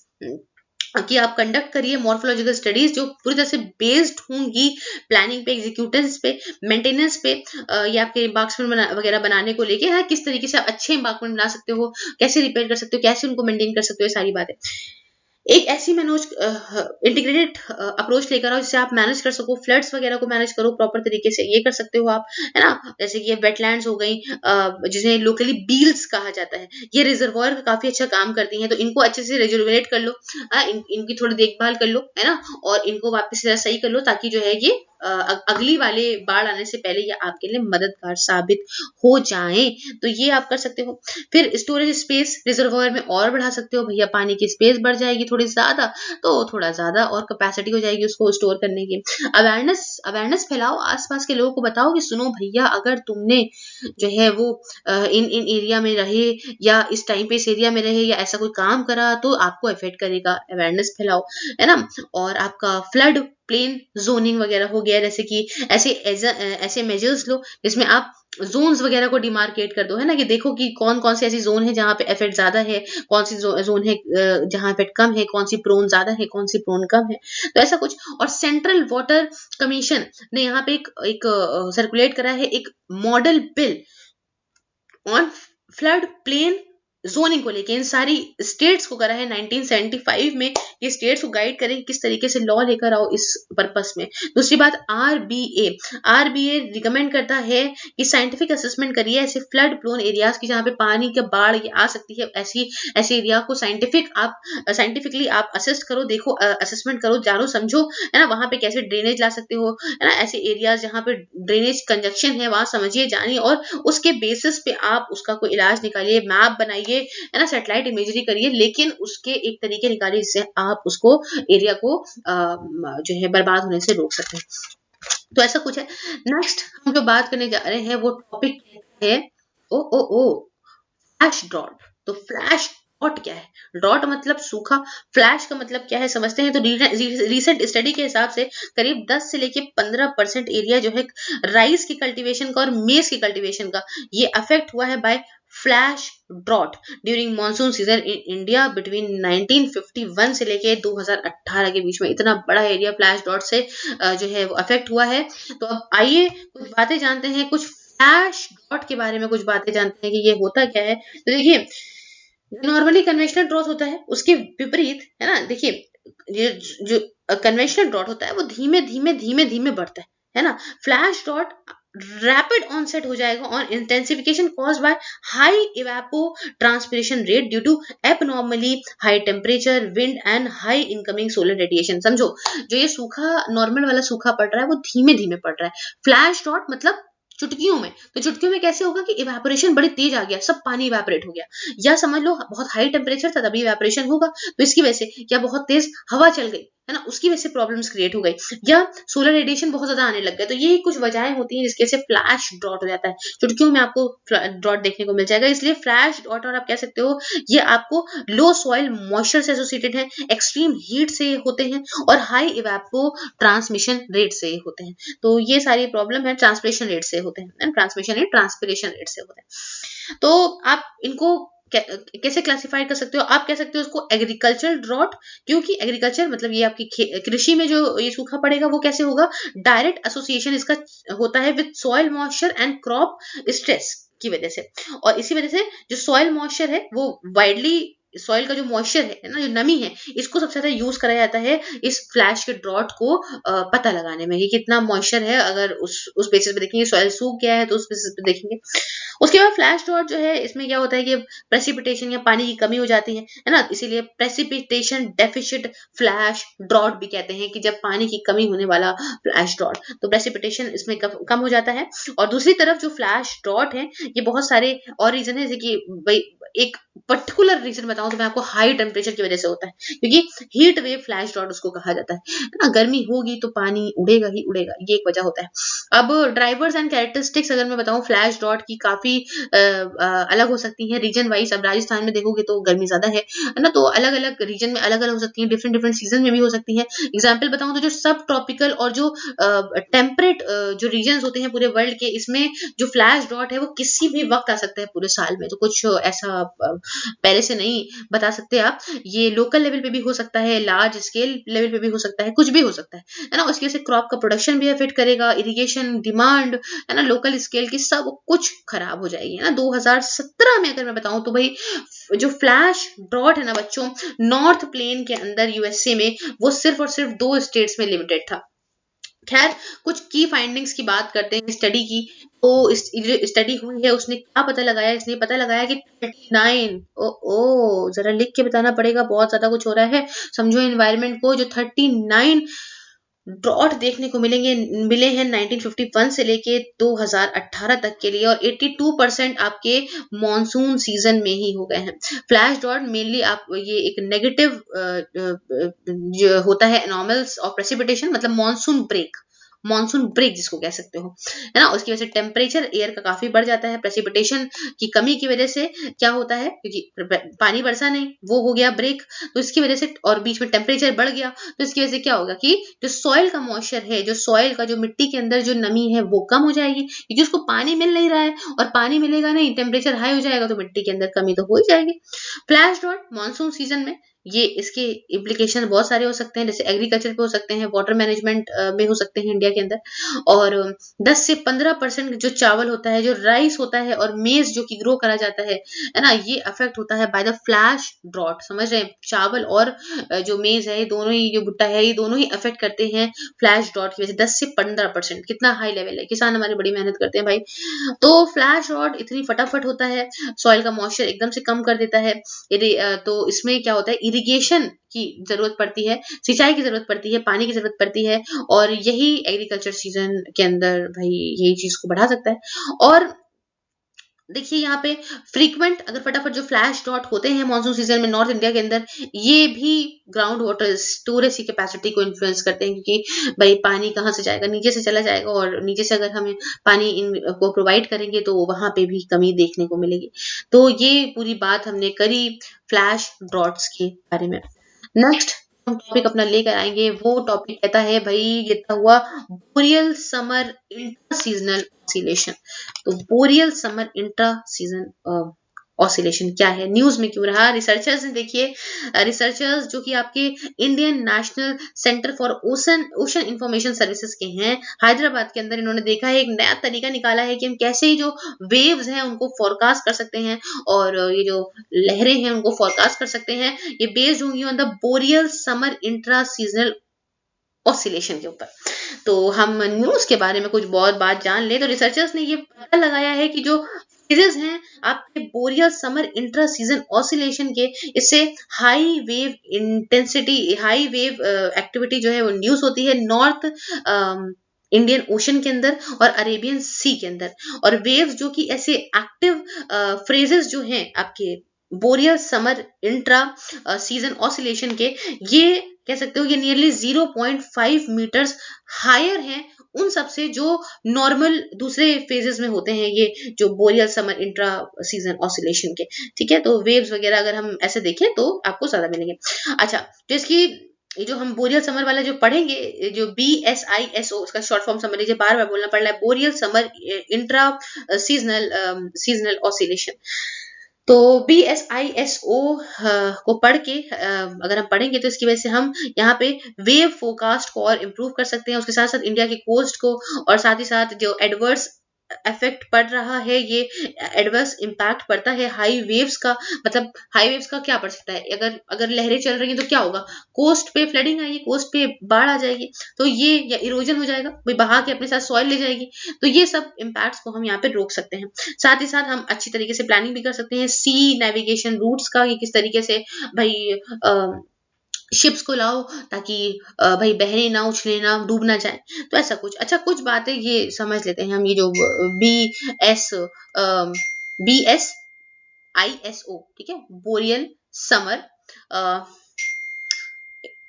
[SPEAKER 1] कि आप कंडक्ट करिए मॉर्फोलॉजिकल स्टडीज जो पूरी तरह से बेस्ड होंगी प्लानिंग पे, एग्जीक्यूटिव्स पे, मेंटेनेंस पे, या आपके एम्बार्कमेंट वगैरह बनाने को लेके, है किस तरीके से आप अच्छे एम्बार्कमेंट बना सकते हो, कैसे रिपेयर कर सकते हो, कैसे उनको मेंटेन कर सकते हो, ये सारी बातें। एक ऐसी मैनेज इंटीग्रेटेड अप्रोच लेकर आओ जिससे आप मैनेज कर सको, फ्लड्स वगैरह को मैनेज करो प्रॉपर तरीके से, ये कर सकते हो आप, है ना। जैसे कि ये वेटलैंड्स हो गई, जिन्हें लोकली बील्स कहा जाता है, ये रिजर्वॉयर का काफी अच्छा काम करती हैं, तो इनको अच्छे से रिजुविनेट कर लो, इनकी थोड़ी देखभाल कर लो, है ना, और इनको वापस से सही कर लो, ताकि जो है ये अगली वाले बाढ़ आने से पहले ये आपके लिए मददगार साबित हो जाएं। तो ये आप कर सकते हो। फिर स्टोरेज स्पेस रिजर्वॉयर में और बढ़ा सकते हो, भैया पानी की स्पेस बढ़ जाएगी थोड़ी ज्यादा, तो थोड़ा ज्यादा और कैपेसिटी हो जाएगी उसको स्टोर करने की। अवेयरनेस अवेयरनेस फैलाओ, आसपास के लोगों को बताओ कि सुनो भैया, अगर तुमने जो है वो इन इन एरिया में रहे या इस टाइम पे इस एरिया में रहे या ऐसा कोई काम करा तो आपको इफेक्ट करेगा, अवेयरनेस फैलाओ, है ना। और आपका फ्लड प्लेन जोनिंग वगैरह हो गया, जैसे कि ऐसे मेजर्स लो जिसमें आप जोन्स वगैरह को डिमार्केट कर दो, है ना, कि देखो कि कौन कौन सी ऐसी जोन है जहाँ पे इफेक्ट ज्यादा है, कौन सी जोन है जहाँ इफेक्ट कम है, कौन सी प्रोन ज्यादा है, कौन सी प्रोन कम है, तो ऐसा कुछ। और सेंट्रल वाटर कमीशन ने यहाँ पे एक सर्कुलेट करा है एक model bill on flood plain zoning को लेके, इन सारी स्टेट्स को करा है 1975 में, ये स्टेट्स को गाइड करें किस तरीके से लॉ लेकर आओ इस पर्पस में। दूसरी बात, आरबीए रिकमेंड करता है कि साइंटिफिक असेसमेंट करिए ऐसे फ्लड प्रोन एरियाज की जहाँ पे पानी के बाढ़ ये आ सकती है, ऐसी ऐसे एरिया को साइंटिफिकली आप असेस करो, देखो, असेसमेंट करो, जानो समझो, है ना, वहां पे कैसे ड्रेनेज ला सकते हो, है ना, ऐसे एरियाज जहाँ पे ड्रेनेज कंजक्शन है वहां समझिए जानिए, और उसके बेसिस पे आप उसका कोई इलाज निकालिए, मैप बनाइए, है ना, सैटेलाइट इमेजरी करिए, लेकिन उसके एक तरीके निकालिए जिससे आप उसको एरिया को जो है बर्बाद होने से रोक सकते हैं। तो ऐसा कुछ है। नेक्स्ट हम जो बात करने जा रहे हैं वो टॉपिक है ओ ओ ओ फ्लैश ड्रॉट। तो फ्लैश ड्रॉट क्या है? ड्रॉट मतलब सूखा, फ्लैश का मतलब क्या है समझते हैं। तो रीसेंट स्टडी के हिसाब से करीब 10 से लेके 15% एरिया जो है राइस की कल्टीवेशन का और मेज की कल्टीवेशन का, ये अफेक्ट हुआ है by flash drought during monsoon season in India between 1951 से लेके 2018 के बीच में। इतना बड़ा एरिया फ्लैश ड्रॉट से जो है वो अफेक्ट हुआ है। तो अब आइए कुछ बातें जानते हैं, कुछ फ्लैश ड्रॉट के बारे में कुछ बातें जानते हैं कि ये होता क्या है। तो देखिए, नॉर्मली कन्वेंशनल ड्रॉट होता है उसके विपरीत, है ना, देखिए, ये जो कन्वेंशनल ड्रॉट होता है वो धीमे धीमे धीमे धीमे बढ़ता है ना। फ्लैश ड्रॉट रैपिड ऑनसेट हो जाएगा on intensification caused by high evapotranspiration rate due to abnormally high temperature, wind and high incoming solar radiation. समझो, जो ये सूखा नॉर्मल वाला सूखा पड़ रहा है वो धीमे धीमे पड़ रहा है। फ्लैश ड्रॉट मतलब चुटकियों में, तो चुटकियों में कैसे होगा कि इवेपोरेशन बड़ी तेज आ गया, सब पानी इवेपोरेट हो गया, या समझ लो बहुत हाई टेम्परेचर था तभी इवेपोरेशन होगा, तो इसकी वजह से, या बहुत तेज हवा चल गई, है ना, उसकी वजह से प्रॉब्लम्स क्रिएट हो गई, या सोलर रेडिएशन बहुत ज्यादा आने लग गया। तो ये कुछ वजहें होती हैं जिसकी वजह से फ्लैश ड्रॉट हो जाता है। चुटकियों में आपको ड्रॉट देखने को मिल जाएगा, इसलिए फ्लैश ड्रॉट, और आप कह सकते हो ये आपको लो सॉइल मॉइस्चर से एसोसिएटेड है, एक्सट्रीम हीट से होते हैं, और हाई इवेपो ट्रांसमिशन रेट से होते हैं। तो ये सारी प्रॉब्लम है ट्रांसपिरेशन रेट से होते हैं, ट्रांसमिशन रेट ट्रांसपिरेशन रेट से होते हैं। तो आप इनको कैसे क्लासिफाई कर सकते हो? आप कह सकते हो उसको एग्रीकल्चरल ड्रॉट, क्योंकि एग्रीकल्चर मतलब ये आपकी कृषि में जो ये सूखा पड़ेगा वो कैसे होगा, डायरेक्ट एसोसिएशन इसका होता है with soil moisture and crop stress की वजह से। और इसी वजह से जो सॉइल मॉइस्चर है वो वाइडली, सॉइल का जो मॉइस्चर है ना, जो नमी है, इसको सबसे ज्यादा यूज करा जाता है इस फ्लैश के ड्रॉट को पता लगाने में कि कितना मॉइस्चर है। अगर उस बेसिस पे देखेंगे, सॉइल सूख गया है तो उस बेसिस पे देखेंगे। उसके बाद फ्लैश ड्रॉट जो है इसमें क्या होता है कि प्रेसिपिटेशन या पानी की कमी हो जाती है ना, इसीलिए प्रेसिपिटेशन डेफिशिट फ्लैश ड्रॉट भी कहते हैं कि जब पानी की कमी होने वाला फ्लैश ड्रॉट, तो प्रेसिपिटेशन इसमें कम हो जाता है। और दूसरी तरफ जो फ्लैश ड्रॉट है ये बहुत सारे और रीजन है, जैसे कि भाई एक पर्टिकुलर रीजन बताऊं तो मैं आपको, हाई टेम्परेचर की वजह से होता है, क्योंकि हीट वेव फ्लैश ड्रॉट उसको कहा जाता है ना। गर्मी होगी तो पानी उड़ेगा ही उड़ेगा, ये एक वजह होता है। अब ड्राइवर्स एंड कैरेक्टरिस्टिक्स अगर मैं बताऊं फ्लैश ड्रॉट की, काफी अलग हो सकती है रीजन वाइज। अब राजस्थान में देखोगे तो गर्मी ज्यादा है ना, तो अलग अलग रीजन में अलग अलग हो सकती है, डिफरेंट डिफरेंट सीजन में भी हो सकती है। एग्जाम्पल बताऊं तो जो सब ट्रॉपिकल और जो टेम्परेट जो रीजन होते हैं पूरे वर्ल्ड के, इसमें जो फ्लैश ड्रॉट है वो किसी भी वक्त आ सकता है पूरे साल में। तो कुछ ऐसा पहले से नहीं बता सकते आप। ये लोकल लेवल पे भी हो सकता है, लार्ज स्केल लेवल पे भी हो सकता है, कुछ भी हो सकता है ना। उसकी वजह से क्रॉप का प्रोडक्शन भी अफेक्ट करेगा, इरिगेशन, डिमांड, है ना, लोकल स्केल की सब कुछ खराब हो जाएगी, है ना। 2017 में अगर मैं बताऊं तो भाई जो फ्लैश ड्रॉट है ना बच्चों, नॉर्थ प्लेन के अंदर यूएसए में, वो सिर्फ और सिर्फ 2 स्टेट्स में लिमिटेड था। खैर, कुछ की फाइंडिंग्स की बात करते हैं स्टडी की। तो इस जो स्टडी हुई है उसने क्या पता लगाया, इसने पता लगाया कि 39, ओ जरा लिख के बताना पड़ेगा, बहुत ज्यादा कुछ हो रहा है, समझो एनवायरनमेंट को। जो 39 ड्रॉट देखने को मिले हैं 1951 से लेके 2018 तक के लिए, और 82% आपके मॉनसून सीजन में ही हो गए हैं। फ्लैश ड्रॉट मेनली आप ये एक नेगेटिव जो होता है एनॉमल्स ऑफ प्रेसिपिटेशन, मतलब मॉनसून ब्रेक जिसको कह सकते हो, है ना। उसकी वजह से टेम्परेचर एयर का काफी बढ़ जाता है। प्रेसिपिटेशन की कमी की वजह से क्या होता है, क्योंकि पानी बरसा नहीं, वो हो गया ब्रेक, तो इसकी वजह से, और बीच में टेम्परेचर बढ़ गया, तो इसकी वजह से क्या होगा कि जो सॉइल का मॉइस्चर है, जो सॉइल का, जो मिट्टी के अंदर जो नमी है, वो कम हो जाएगी, क्योंकि उसको पानी मिल नहीं रहा है, और पानी मिलेगा नहीं, टेम्परेचर हाई हो जाएगा, तो मिट्टी के अंदर कमी तो हो ही जाएगी। फ्लैश ड्रॉट मानसून सीजन में ये इसके इम्प्लीकेशन बहुत सारे हो सकते हैं, जैसे एग्रीकल्चर पे हो सकते हैं, वाटर मैनेजमेंट में हो सकते हैं इंडिया के अंदर, और 10 से 15% जो चावल होता है, जो राइस होता है, और मेज जो कि ग्रो करा जाता है ना, ये अफेक्ट होता है बाय द फ्लैश ड्रॉट। समझ रहे हैं, चावल और जो मेज है, दोनों ही, जो भुट्टा है, ये दोनों ही अफेक्ट करते हैं फ्लैश ड्रॉट की वजह से। 10 से 15%, कितना हाई लेवल है, किसान हमारे बड़ी मेहनत करते हैं भाई। तो फ्लैश ड्रॉट इतनी फटाफट होता है, सॉइल का मॉइस्चर एकदम से कम कर देता है। तो इसमें क्या होता है, इरिगेशन की जरूरत पड़ती है, सिंचाई की जरूरत पड़ती है, पानी की जरूरत पड़ती है, और यही एग्रीकल्चर सीजन के अंदर भाई यही चीज को बढ़ा सकता है। और देखिए यहाँ पे फ्रीक्वेंट, अगर फटाफट जो फ्लैश ड्रॉट होते हैं मानसून सीजन में नॉर्थ इंडिया के अंदर, ये भी ग्राउंड वाटर स्टोरेज की कैपेसिटी को इन्फ्लुएंस करते हैं, क्योंकि भाई पानी कहाँ से जाएगा, नीचे से चला जाएगा, और नीचे से अगर हमें पानी इन को प्रोवाइड करेंगे तो वहां पे भी कमी देखने को मिलेगी। तो ये पूरी बात हमने करी फ्लैश ड्रॉट्स के बारे में। नेक्स्ट हम टॉपिक अपना लेकर आएंगे, वो टॉपिक कहता है भाई, ये था हुआ boreal summer inter seasonal oscillation. तो boreal summer intra season oscillation क्या है, न्यूज में क्यों रहा। रिसर्चर्स ने, देखिए रिसर्चर्स जो कि आपके Indian national centre for ocean information services के हैं, हैदराबाद के अंदर, इन्होंने देखा है, एक नया तरीका निकाला है कि हम कैसे ही जो वेव्स हैं उनको फोरकास्ट कर सकते हैं, और ये जो लहरें हैं उनको फोरकास्ट कर सकते हैं। ये बेस्ड होंगी on the boreal summer intraseasonal oscillation के ऊपर। तो हम न्यूज के बारे में कुछ बहुत बात जान ले, तो रिसर्चर्स ने ये पता लगाया है कि जो फेजेस हैं आपके boreal summer intra season oscillation के, इससे high wave intensity, high wave activity जो है वो इंड्यूस होती है नॉर्थ इंडियन ओशन के अंदर और अरेबियन सी के अंदर। और वेव्स जो कि ऐसे एक्टिव फ्रेजेस जो हैं आपके boreal summer intra season oscillation के, ये कह सकते हो ये नियरली 0.5 मीटर्स हायर हैं उन सबसे जो नॉर्मल दूसरे फेजेस में होते हैं, ये जो boreal summer intra season oscillation के। ठीक है, तो वेव्स वगैरह अगर हम ऐसे देखें तो आपको ज्यादा मिलेंगे। अच्छा, तो इसकी ये जो हम बोरियल समर वाला जो पढ़ेंगे, जो BSISO, उसका शॉर्ट फॉर्म समझ लीजिए, बार बार बोलना पड़ रहा है, boreal summer intraseasonal oscillation. तो BSISO को पढ़ के अगर हम पढ़ेंगे तो इसकी वजह से हम यहाँ पे वेव फोरकास्ट को और इम्प्रूव कर सकते हैं, उसके साथ साथ इंडिया के कोस्ट को, और साथ ही साथ जो एडवर्स इफेक्ट पड़ रहा है, ये एडवर्स इम्पैक्ट पड़ता है हाई वेव्स का। मतलब हाई वेव्स का क्या पड़ सकता है, अगर अगर लहरें चल रही हैं तो क्या होगा, कोस्ट पे फ्लडिंग आएगी, कोस्ट पे बाढ़ आ जाएगी, तो ये या इरोजन हो जाएगा, भाई बहा के अपने साथ सॉइल ले जाएगी। तो ये सब इम्पैक्ट्स को हम यहाँ पे रोक सकते हैं। साथ ही साथ हम अच्छी तरीके से प्लानिंग भी कर सकते हैं सी नेविगेशन रूट्स का, कि किस तरीके से भाई शिप्स को लाओ ताकि भाई बहरे ना, उछले ना, डूब ना जाए, तो ऐसा कुछ। अच्छा, कुछ बातें ये समझ लेते हैं हम, ये जो BSISO, ठीक है, boreal summer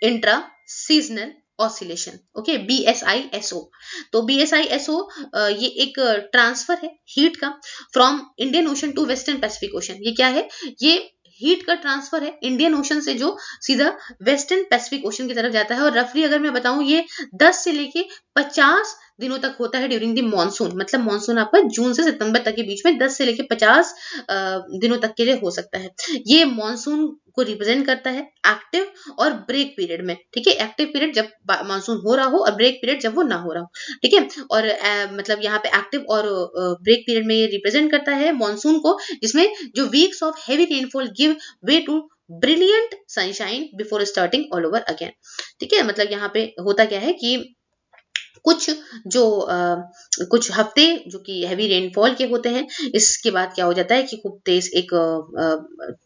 [SPEAKER 1] intraseasonal oscillation, okay, BSISO। तो BSISO ये एक ट्रांसफर है हीट का from Indian Ocean to western Pacific Ocean. ये क्या है, ये हीट का ट्रांसफर है इंडियन ओशन से जो सीधा वेस्टर्न पैसिफिक ओशन की तरफ जाता है। और रफली अगर मैं बताऊं, ये 10 से लेके 50 दिनों तक होता है ड्यूरिंग द मॉनसून। मतलब मॉनसून आपका जून से सितंबर तक के बीच में 10 से लेके 50 दिनों तक के लिए हो सकता है। ये मॉनसून को रिप्रेजेंट करता है एक्टिव और ब्रेक पीरियड में। ठीक है, एक्टिव पीरियड जब मानसून हो रहा हो और ब्रेक पीरियड जब वो ना हो रहा हो। ठीक है, और मतलब यहाँ पे एक्टिव और ब्रेक पीरियड में ये रिप्रेजेंट करता है मॉनसून को, जिसमें जो weeks of heavy rainfall give way to brilliant sunshine before starting all over again. ठीक है, मतलब यहाँ पे होता क्या है कि कुछ जो कुछ हफ्ते जो कि हैवी रेनफॉल के होते हैं, इसके बाद क्या हो जाता है कि खूब तेज एक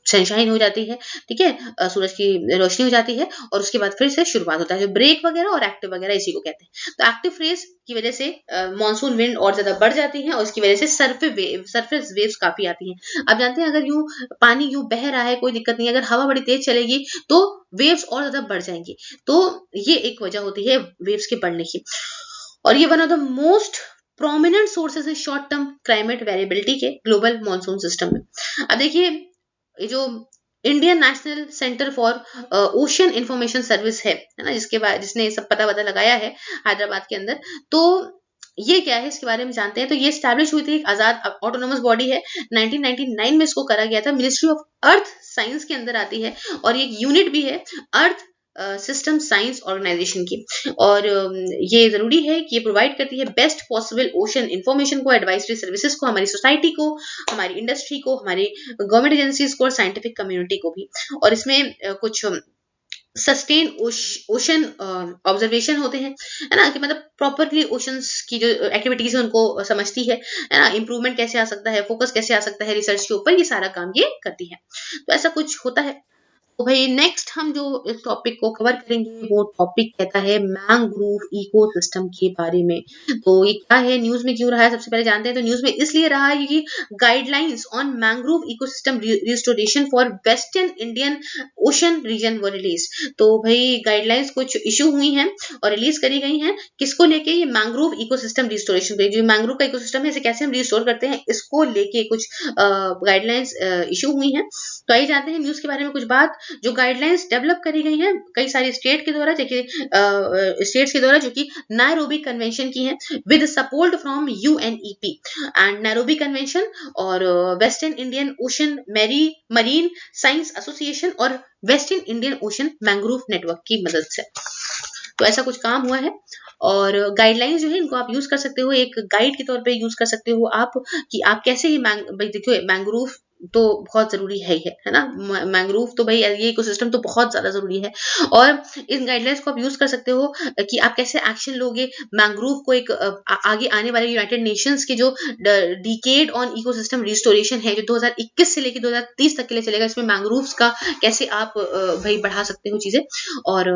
[SPEAKER 1] सनशाइन हो जाती है। ठीक है, सूरज की रोशनी हो जाती है और उसके बाद फिर से शुरुआत होता है। ब्रेक वगैरह और एक्टिव वगैरह इसी को कहते हैं। तो एक्टिव फेज की वजह से मानसून विंड और ज्यादा बढ़ जाती है और इसकी वजह से सरफेस वेव्स काफी आती हैं। आप जानते हैं अगर यूं पानी यूं बह रहा है कोई दिक्कत नहीं, अगर हवा बड़ी तेज चलेगी तो वेव्स और ज्यादा बढ़ जाएंगी। तो ये एक वजह होती है वेव्स के बढ़ने की। और ये one of the most prominent sources है शॉर्ट टर्म क्लाइमेट वेरिएबिलिटी के ग्लोबल मॉनसून सिस्टम में। अब देखिए, ये जो Indian national centre for ocean information service है ना, जिसके बाद जिसने सब पता लगाया है हैदराबाद के अंदर। तो ये क्या है इसके बारे में जानते हैं। तो ये स्टैब्लिश हुई थी, एक आजाद ऑटोनोमस बॉडी है। 1999 में इसको करा गया था। मिनिस्ट्री ऑफ अर्थ साइंस के अंदर आती है और ये एक यूनिट भी है अर्थ सिस्टम साइंस ऑर्गेनाइजेशन की। और ये जरूरी है कि ये प्रोवाइड करती है बेस्ट पॉसिबल ओशन इंफॉर्मेशन को, एडवाइजरी सर्विसेज को, हमारी सोसाइटी को, हमारी इंडस्ट्री को, हमारी गवर्नमेंट एजेंसीज को और साइंटिफिक कम्युनिटी को भी। और इसमें कुछ सस्टेन ओशन ऑब्जर्वेशन होते हैं, है ना, कि मतलब प्रॉपरली ओशंस की जो एक्टिविटीज है उनको समझती है ना, इंप्रूवमेंट कैसे आ सकता है, फोकस कैसे आ सकता है रिसर्च के ऊपर, ये सारा काम ये करती है। तो ऐसा कुछ होता है। तो भाई नेक्स्ट हम जो इस टॉपिक को कवर करेंगे वो टॉपिक कहता है मैंग्रोव इकोसिस्टम के बारे में। तो ये क्या है, न्यूज में क्यों रहा है, सबसे पहले जानते हैं। तो न्यूज में इसलिए रहा है कि guidelines on mangrove ecosystem restoration for western Indian Ocean region were release. तो भाई गाइडलाइंस कुछ इशू हुई हैं और रिलीज करी गई हैं, किसको लेके, ये मैंग्रोव इकोसिस्टम रिस्टोरेशन, जो मैंग्रोव का इकोसिस्टम है इसे कैसे हम रिस्टोर करते हैं, इसको लेके कुछ गाइडलाइंस इशू हुई हैं। तो आइए जानते हैं न्यूज के बारे में कुछ बात। जो गाइडलाइंस डेवलप करी गई हैं कई सारी स्टेट के द्वारा, स्टेट्स के द्वारा, जो कि नायरोबी कन्वेंशन की हैं with support from UNEP and Nairobi convention और western Indian ocean marine science association और western Indian ocean mangrove network की मदद से। तो ऐसा कुछ काम हुआ है। और गाइडलाइंस जो है इनको आप यूज कर सकते हो, एक गाइड के तौर पे यूज कर सकते हो आप, कि आप कैसे ही भाई देखिए मैंग्रोव तो बहुत जरूरी है ना। मैंग्रोव तो भाई ये इकोसिस्टम तो बहुत ज्यादा जरूरी है। और इन गाइडलाइंस को आप यूज कर सकते हो कि आप कैसे एक्शन लोगे मैंग्रोव को एक आगे आने वाले यूनाइटेड नेशंस के जो डिकेड ऑन इकोसिस्टम रिस्टोरेशन है जो 2021 से लेकर 2030 तक के लिए चलेगा, इसमें मैंग्रोव्स का कैसे आप भाई बढ़ा सकते हो चीजें, और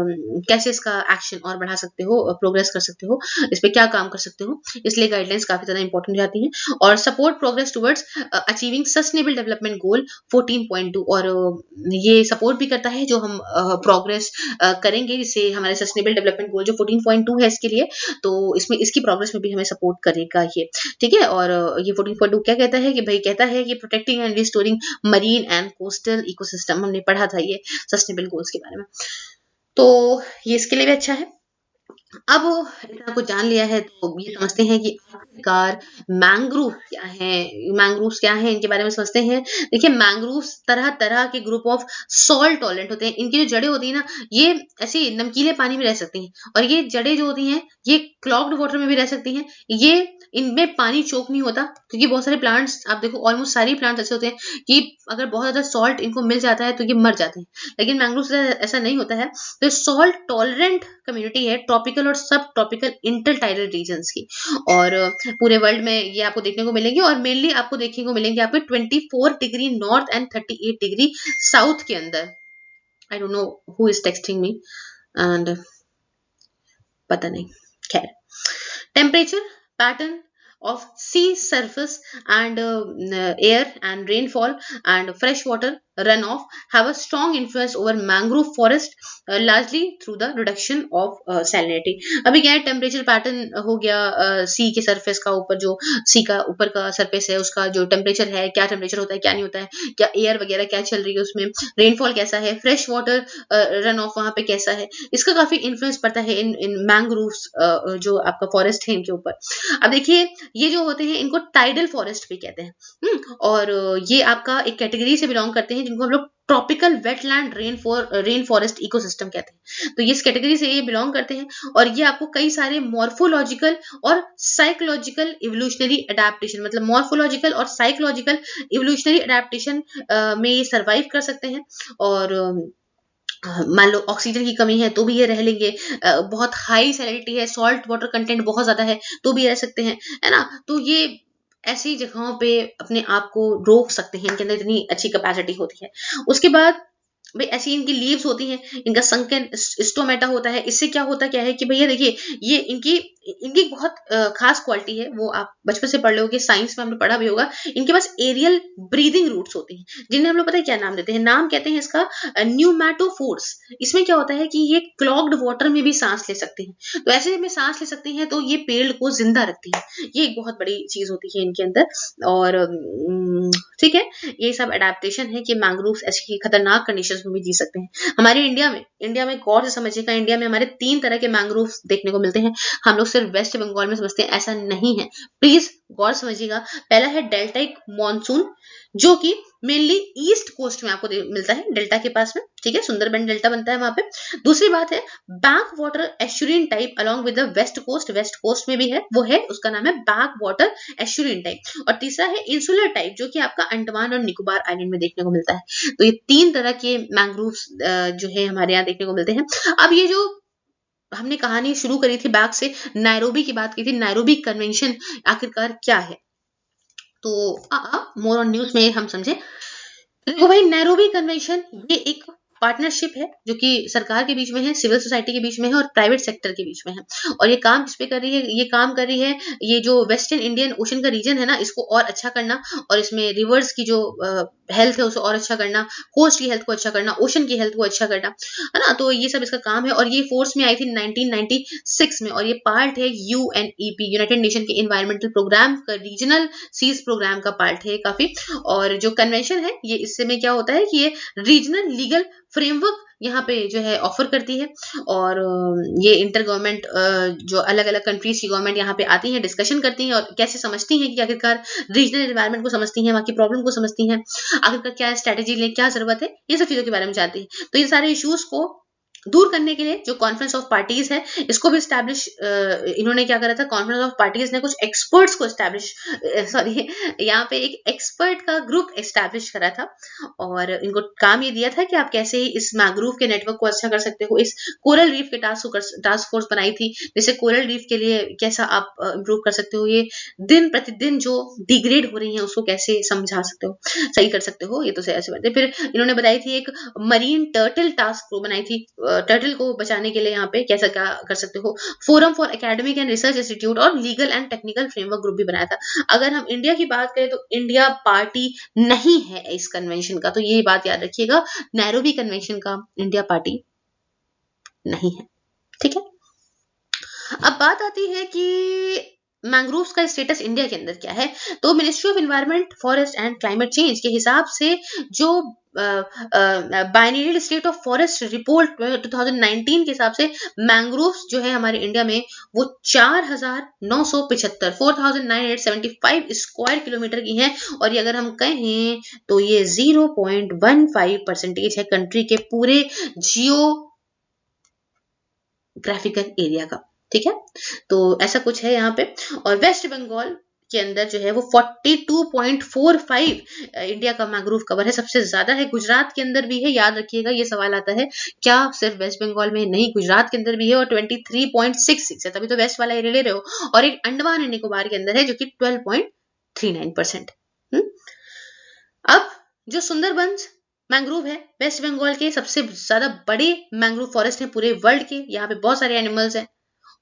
[SPEAKER 1] कैसे इसका एक्शन और बढ़ा सकते हो, प्रोग्रेस कर सकते हो, इस पे क्या काम कर सकते हो। इसलिए गाइडलाइंस काफी ज्यादा इंपॉर्टेंट हो जाती हैं। और support progress towards achieving sustainable development goal 14.2। और ये सपोर्ट भी करता है जो हम प्रोग्रेस करेंगे, जिससे हमारे सस्टेनेबल डेवलपमेंट गोल जो 14.2 है इसके लिए, तो इसमें इसकी प्रोग्रेस में भी हमें सपोर्ट करेगा ये। ठीक है, और ये 14.2 क्या कहता है कि भाई कहता है कि protecting and restoring marine and coastal ecosystem, हमने पढ़ा था ये सस्टेनेबल गोल्स के बारे में। तो ये इसके लिए भी अच्छा है। अब इतना कुछ जान लिया है तो ये समझते हैं कि आखिरकार मैंग्रोव क्या है, मैंग्रोव्स क्या है, इनके बारे में समझते हैं। देखिए मैंग्रोव्स तरह तरह के ग्रुप ऑफ सॉल्ट टॉलरेंट होते हैं। इनकी जो जड़ें होती है ना, ये ऐसे नमकीले पानी में रह सकती हैं, और ये जड़ें जो होती हैं ये क्लॉग्ड वाटर में भी रह सकती हैं। ये इनमें पानी चोक नहीं होता, क्योंकि बहुत सारे प्लांट्स आप देखो, ऑलमोस्ट सारी प्लांट्स ऐसे होते हैं कि अगर बहुत ज्यादा सॉल्ट इनको मिल जाता है तो ये मर जाते हैं, लेकिन मैंग्रोव्स ऐसा नहीं होता है। तो सॉल्ट टॉलरेंट कम्युनिटी है ट्रॉपिकल और सब ट्रॉपिकल इंटरटाइडल रीजन्स की, और पूरे वर्ल्ड में ये आपको देखने को मिलेंगे। और मेनली आपको देखने को मिलेंगे आपको 24 degree north and 38 degree south के अंदर। I don't know who is texting me and पता नहीं, खैर। Temperature pattern of sea surface and air and rainfall and fresh water run of have a strong influence over mangrove forest largely through the reduction of salinity. अभी क्या है, टेम्परेचर पैटर्न हो गया सी के सरफेस का, ऊपर जो सी का ऊपर का सरफेस है उसका जो टेम्परेचर है, क्या टेम्परेचर होता है क्या नहीं होता है, क्या एयर वगैरह क्या चल रही है उसमें, रेनफॉल कैसा है, फ्रेश वाटर रन ऑफ वहां पे कैसा है, इसका काफी इन्फ्लुएंस पड़ता है इन मैंग्रोव्स जो आपका फॉरेस्ट है इनके ऊपर। अब देखिए, ये जो होते हैं इनको टाइडल फॉरेस्ट भी कहते हैं। और ये आपका एक कैटेगरी से बिलोंग करते हैं जिनको हम लोग tropical wetland rain forest ecosystem कहते हैं। तो ये इस कैटेगरी से ये बिलोंग करते हैं और ये आपको कई सारे मॉर्फोलॉजिकल और साइकोलॉजिकल इवोल्यूशनरी अडेप्टेशन, मतलब मॉर्फोलॉजिकल और साइकोलॉजिकल इवोल्यूशनरी अडेप्टेशन में ये सर्वाइव कर सकते हैं। और मान लो ऑक्सीजन की कमी है तो भी ये रह लेंगे, बहुत हाई सैलिनिटी है, सॉल्ट वाटर कंटेंट बहुत ज्यादा है तो भी रह सकते हैं, है ना। तो ये ऐसी जगहों पे अपने आप को रोक सकते हैं, इनके अंदर इतनी अच्छी कैपेसिटी होती है। उसके बाद भाई ऐसी इनकी लीव्स होती हैं, इनका संकन स्टोमेटा होता है। इससे क्या है कि भैया देखिए, ये इनकी इनकी बहुत खास क्वालिटी है, वो आप बचपन से पढ़ लोगे, साइंस में हमने पढ़ा भी होगा। इनके पास एरियल ब्रीदिंग रूट्स होती हैं, जिन्हें हम लोग पता है क्या नाम देते हैं, नाम कहते हैं इसका न्यूमैटोफोर्स। इसमें क्या होता है कि ये क्लॉग्ड वाटर में भी सांस ले सकते हैं, तो ऐसे में सांस ले सकते हैं तो ये पेड़ को जिंदा रखती है। ये एक बहुत बड़ी चीज होती है इनके अंदर। और ठीक है, ये सब अडेप्टेशन है कि मैंग्रोव्स ऐसी खतरनाक कंडीशंस में भी जी सकते हैं। हमारे इंडिया में गौर से समझिएगा, इंडिया में हमारे 3 तरह के मैंग्रोव्स देखने को मिलते हैं। हम लोग सिर्फ वेस्ट बंगाल में समझते हैं, ऐसा नहीं है, प्लीज गौर समझिएगा। पहला है डेल्टाइक मॉनसून, जो कि मेनली ईस्ट कोस्ट में आपको मिलता है, डेल्टा के पास में, ठीक है, सुंदरबन डेल्टा बनता है वहां पे। दूसरी बात है back water estuarine type along with the west coast में भी है, वो है, उसका नाम है बैक वाटर एश्यूरिन टाइप। और तीसरा है इंसुलर टाइप, जो कि आपका अंडमान और निकोबार आइलैंड में देखने को मिलता है। तो ये 3 तरह के मैंग्रोव्स जो है हमारे यहाँ देखने को मिलते हैं। अब ये जो हमने कहानी शुरू करी थी बैक से, नायरोबी की बात की थी, नायरोबी कन्वेंशन आखिरकार क्या है, तो मोर ऑन न्यूज में हम समझे। देखो भाई, नैरोबी कन्वेंशन ये एक पार्टनरशिप है जो कि सरकार के बीच में है, सिविल सोसाइटी के बीच में है और प्राइवेट सेक्टर के बीच में है। और ये काम किस पे कर रही है, ये काम कर रही है ये जो वेस्टर्न इंडियन ओशन का रीजन है ना, इसको और अच्छा करना, और इसमें रिवर्स की जो हेल्थ है उसे और अच्छा करना, कोस्ट की हेल्थ को अच्छा करना, ओशन की हेल्थ को अच्छा करना, है ना। तो ये सब इसका काम है और ये फोर्स में आई थी 1996 में, और ये पार्ट है यूएनईपी, यूनाइटेड नेशन के इन्वायरमेंटल प्रोग्राम का, रीजनल सीज प्रोग्राम का पार्ट है काफी। और जो कन्वेंशन है ये, इससे में क्या होता है कि ये रीजनल लीगल फ्रेमवर्क यहाँ पे जो है ऑफर करती है। और ये इंटर गवर्नमेंट जो अलग अलग कंट्रीज की गवर्नमेंट यहाँ पे आती हैं, डिस्कशन करती हैं और कैसे समझती हैं कि आखिरकार रीजनल एनवायरनमेंट को समझती हैं, वहाँ की प्रॉब्लम को समझती हैं, आखिरकार क्या स्ट्रेटेजी लें, क्या जरूरत है, ये सब चीजों के बारे में जानती है। तो इन सारे इश्यूज को दूर करने के लिए जो कॉन्फ्रेंस ऑफ पार्टीज है, इसको भी स्टैब्लिश इन्होंने क्या करा था, कॉन्फ्रेंस ऑफ पार्टीज ने कुछ एक्सपर्ट्स को स्टैब्लिश, सॉरी, यहाँ पे एक एक्सपर्ट का ग्रुप एस्टैब्लिश करा था। और इनको काम ये दिया था कि आप कैसे इस मैंग्रोव के नेटवर्क को अच्छा कर सकते हो। इस कोरल रीफ के टास्क फोर्स बनाई थी, जैसे कोरल रीफ के लिए कैसा आप इम्प्रूव कर सकते हो, ये दिन प्रतिदिन जो डिग्रेड हो रही है उसको कैसे समझा सकते हो, सही कर सकते हो, ये तो ऐसे बात है। फिर इन्होंने बताई थी एक मरीन टर्टल टास्क फोर्स बनाई थी, टर्टल को बचाने के लिए यहाँ पे कैसा क्या कर सकते हो। Forum for academic and research institute और legal and technical framework group भी बनाया था। अगर हम इंडिया की बात करें तो इंडिया पार्टी नहीं है इस कन्वेंशन का, तो ये बात याद रखिएगा, नैरोबी कन्वेंशन का इंडिया पार्टी नहीं है, ठीक है। अब बात आती है कि मैंग्रोव्स का स्टेटस इंडिया के अंदर क्या है। तो ministry of environment, forest and climate change के हिसाब से जो बाइनरियल स्टेट ऑफ फॉरेस्ट रिपोर्ट 2019 के हिसाब से मैंग्रोव्स जो है हमारे इंडिया में वो 4,975 स्क्वायर किलोमीटर की हैं। और ये अगर हम कहें तो ये 0.15% है कंट्री के पूरे जियोग्राफिकल एरिया का, ठीक है। तो ऐसा कुछ है यहाँ पे। और वेस्ट बंगाल के अंदर जो है वो 42.45 इंडिया का मैंग्रोव कवर है, सबसे ज्यादा है। गुजरात के अंदर भी है, याद रखिएगा, ये सवाल आता है क्या सिर्फ वेस्ट बंगाल में नहीं, गुजरात के अंदर भी है और 23.66 है, तभी तो वेस्ट वाला एरिया ले रहे हो। और एक अंडमान एंड निकोबार के अंदर है जो कि 12.39%। अब जो सुंदरबंस मैंग्रोव है वेस्ट बंगाल के सबसे ज्यादा बड़े मैंग्रोव फॉरेस्ट है पूरे वर्ल्ड के। यहाँ पे बहुत सारे एनिमल्स हैं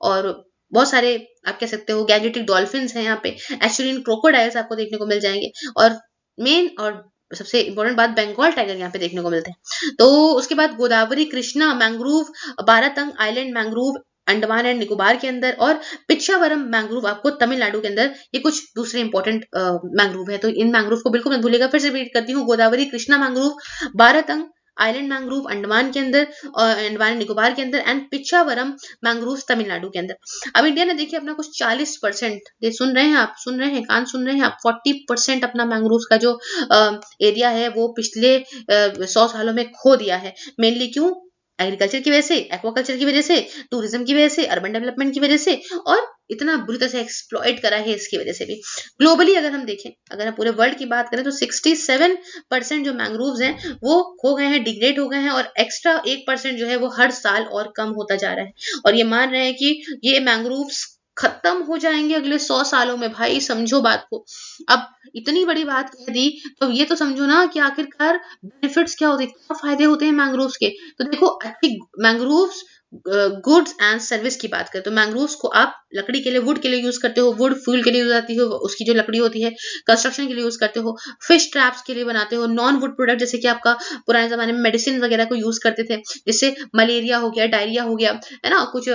[SPEAKER 1] और बहुत सारे आप कह सकते हो गैंजेटिक डॉल्फिन्स हैं यहाँ पे, एस्चुरिन क्रोकोडाइल्स आपको देखने को मिल जाएंगे। और मेन और सबसे इंपॉर्टेंट बात, बंगाल टाइगर यहाँ पे देखने को मिलते हैं। तो उसके बाद Godavari Krishna mangrove, Baratang island mangrove Andaman and Nicobar के अंदर, और पिच्छावरम मैंग्रोव आपको तमिलनाडु के अंदर। ये कुछ दूसरे इंपॉर्टेंट मैंग्रोव है, तो इन मैंग्रोव को बिल्कुल मत भूलिएगा। फिर से रिपीट करती हूँ, Godavari Krishna mangrove, Baratang island mangrove Andaman के अंदर और अंडमान एंड निकोबार के अंदर, एंड पिच्छावरम मैंग्रोव तमिलनाडु के अंदर। अब इंडिया ने देखिए अपना कुछ 40%, ये सुन रहे हैं आप, सुन रहे हैं, कान सुन रहे हैं आप, 40% अपना मैंग्रोव का जो एरिया है वो पिछले 100 सालों में खो दिया है। मेनली क्यों? एग्रीकल्चर की वजह से, एक्वाकल्चर की वजह से, टूरिज्म की वजह से, अर्बन डेवलपमेंट की वजह से, और इतना बुरी तरह से एक्सप्लॉइट करा है इसकी वजह से भी। ग्लोबली अगर हम देखें, अगर हम पूरे वर्ल्ड की बात करें, तो 67% जो मैंग्रोव्स हैं वो खो गए हैं, डिग्रेड हो गए हैं, और एक्स्ट्रा 1% जो है वो हर साल और कम होता जा रहा है। और ये मान रहे हैं कि ये मैंग्रोव्स खत्म हो जाएंगे अगले 100 सालों में। भाई समझो बात को। अब इतनी बड़ी बात कह दी, तो ये तो समझो ना कि आखिरकार बेनिफिट्स क्या होते हैं, क्या फायदे होते हैं मैंग्रोव्स के। तो देखो, अच्छी मैंग्रोव्स गुड्स एंड सर्विस की बात करें, तो मैंग्रोव्स को आप लकड़ी के लिए, वुड के लिए यूज करते हो, वुड फ्यूल के लिए यूज आती हो, उसकी जो लकड़ी होती है कंस्ट्रक्शन के लिए यूज करते हो, फिश ट्रैप्स के लिए बनाते हो, नॉन वुड प्रोडक्ट जैसे कि आपका पुराने जमाने में मेडिसिन वगैरह को यूज करते थे, जिससे मलेरिया हो गया, डायरिया हो गया, है ना, कुछ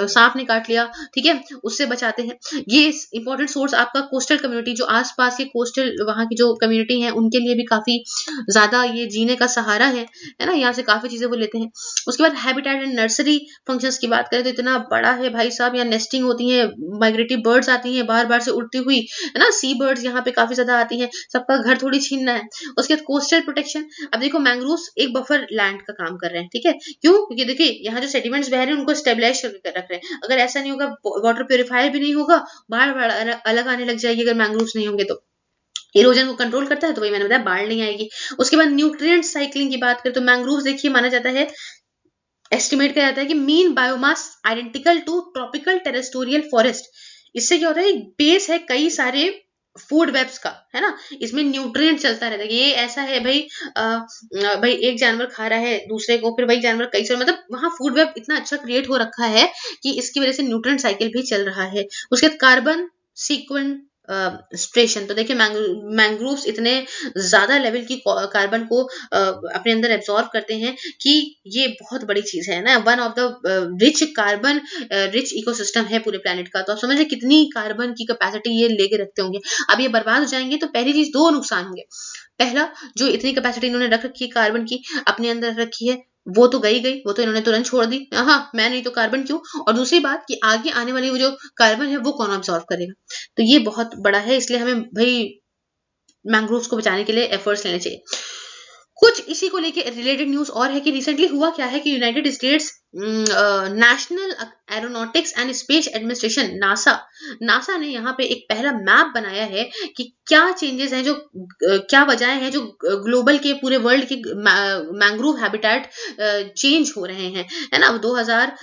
[SPEAKER 1] सांप ने काट लिया, ठीक है, उससे बचाते हैं। ये इंपॉर्टेंट सोर्स आपका कोस्टल कम्युनिटी, जो आसपास के कोस्टल वहाँ की जो कम्युनिटी है, उनके लिए भी काफी ज्यादा ये जीने का सहारा है ना, यहाँ से काफी चीजें वो लेते हैं। उसके बाद हैबिटेट एंड नर्सरी फंक्शंस की बात करें, तो इतना बड़ा है भाई साहब। यहाँ नेस्टिंग होती है, माइग्रेटरी बर्ड्स आती हैं बार बार से उड़ती हुई, है ना, सी बर्ड्स यहाँ पे काफी ज्यादा आती हैं, सबका घर थोड़ी छीनना है। उसके बाद कोस्टल प्रोटेक्शन, अब देखो मैंग्रोव्स एक बफर लैंड का काम कर रहे हैं, ठीक है, क्यों? क्योंकि देखिए यहाँ जो सेडिमेंट्स बह रहे हैं उनको स्टेबलाइज करके रख रहे हैं। अगर ऐसा नहीं होगा, वाटर प्योरीफायर भी नहीं होगा, बाढ़ बाढ़ अलग आने लग जाएगी, अगर मैंग्रोव्स नहीं होंगे तो। इरोजन को कंट्रोल करता है, तो वही मैंने बताया, बाढ़ नहीं आएगी। उसके बाद न्यूट्रिएंट साइक्लिंग की बात करें, तो मैंग्रोव्स देखिए माना जाता है, एस्टिमेट किया जाता है कि mean biomass identical to tropical terrestrial forest. इससे क्या होता है, बेस है कई सारे फूड वेब्स का, है ना, इसमें न्यूट्रिएंट चलता रहता है। ये ऐसा है भाई, भाई एक जानवर खा रहा है दूसरे को, फिर वही जानवर कई सारे, मतलब वहां फूड वेब इतना अच्छा क्रिएट हो रखा है कि इसकी वजह से न्यूट्रिएंट साइकिल भी चल रहा है। उसके बाद कार्बन सीक्वेंट स्ट्रेशन, तो देखिए मैंग्रोव्स इतने ज्यादा लेवल की कार्बन को अपने अंदर एब्जॉर्ब करते हैं कि ये बहुत बड़ी चीज है ना, one of the rich carbon rich ecosystem है पूरे प्लेनेट का। तो आप समझ रहे कितनी कार्बन की कैपेसिटी ये लेके रखते होंगे। अब ये बर्बाद हो जाएंगे तो पहली चीज, दो नुकसान होंगे। पहला, जो इतनी कैपेसिटी इन्होंने रख रखी है कार्बन की, अपने अंदर रख रखी है, वो तो गई गई, वो तो इन्होंने तुरंत छोड़ दी, हाँ मैं नहीं तो कार्बन क्यों। और दूसरी बात कि आगे आने वाली वो जो कार्बन है वो कौन ऑब्जॉर्व करेगा। तो ये बहुत बड़ा है, इसलिए हमें भाई मैंग्रोव्स को बचाने के लिए एफर्ट्स लेने चाहिए। कुछ इसी को लेके रिलेटेड न्यूज और है कि रिसेंटली हुआ क्या है कि United states national aeronautics and space administration NASA ने यहाँ पे एक पहला मैप बनाया है कि क्या चेंजेस हैं, जो क्या वजहें हैं जो ग्लोबल के पूरे वर्ल्ड के मैंग्रोव हैबिटेट चेंज हो रहे हैं, है ना, 2000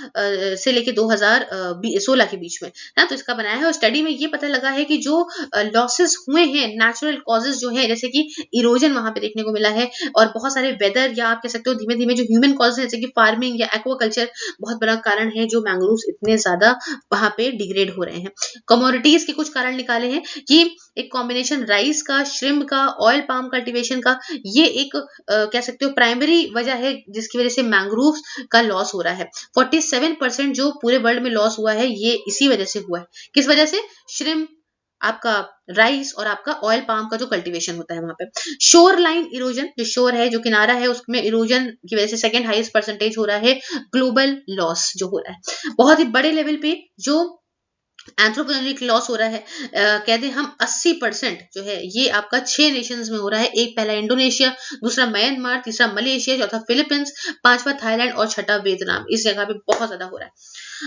[SPEAKER 1] से लेके 2016 के बीच में, है ना। तो इसका बनाया है, और स्टडी में ये पता लगा है कि जो लॉसेस हुए हैं, नेचुरल कॉजेज जो है, जैसे कि इरोजन वहां पे देखने को मिला है, और बहुत सारे वेदर, या आप कह सकते हो धीमे धीमे जो ह्यूमन कॉजेज है, जैसे कि फार्मिंग या एक्वाकल्चर, बहुत बड़ा कारण है जो मैंग्रोव्स इतने ज्यादा वहां पे डिग्रेड हो रहे हैं। कमोडिटीज के कुछ कारण निकाले हैं कि एक कॉम्बिनेशन राइस का, श्रिम्प का, ऑयल पाम कल्टीवेशन का, ये एक कह सकते हो प्राइमरी वजह है जिसकी वजह से मैंग्रोव्स का लॉस हो रहा है। 47% जो पूरे वर्ल्ड में लॉस हुआ है ये इसी वजह से हुआ है। किस वजह से? श्रिम्प, आपका राइस, और आपका ऑयल पाम का जो कल्टीवेशन होता है वहां पे। शोर लाइन इरोजन, जो शोर है, जो किनारा है, उसमें इरोजन की वजह से सेकंड हाईएस्ट परसेंटेज हो रहा है ग्लोबल लॉस जो हो रहा है। बहुत ही बड़े लेवल पे जो एंथ्रोपोजेनिक लॉस हो रहा है, कहते हैं हम 80% जो है ये आपका 6 नेशंस में हो रहा है। एक पहला इंडोनेशिया, दूसरा म्यांमार, तीसरा मलेशिया, चौथा फिलीपींस, पांचवा थाईलैंड और छठा वियतनाम। इस जगह पे बहुत ज्यादा हो रहा है।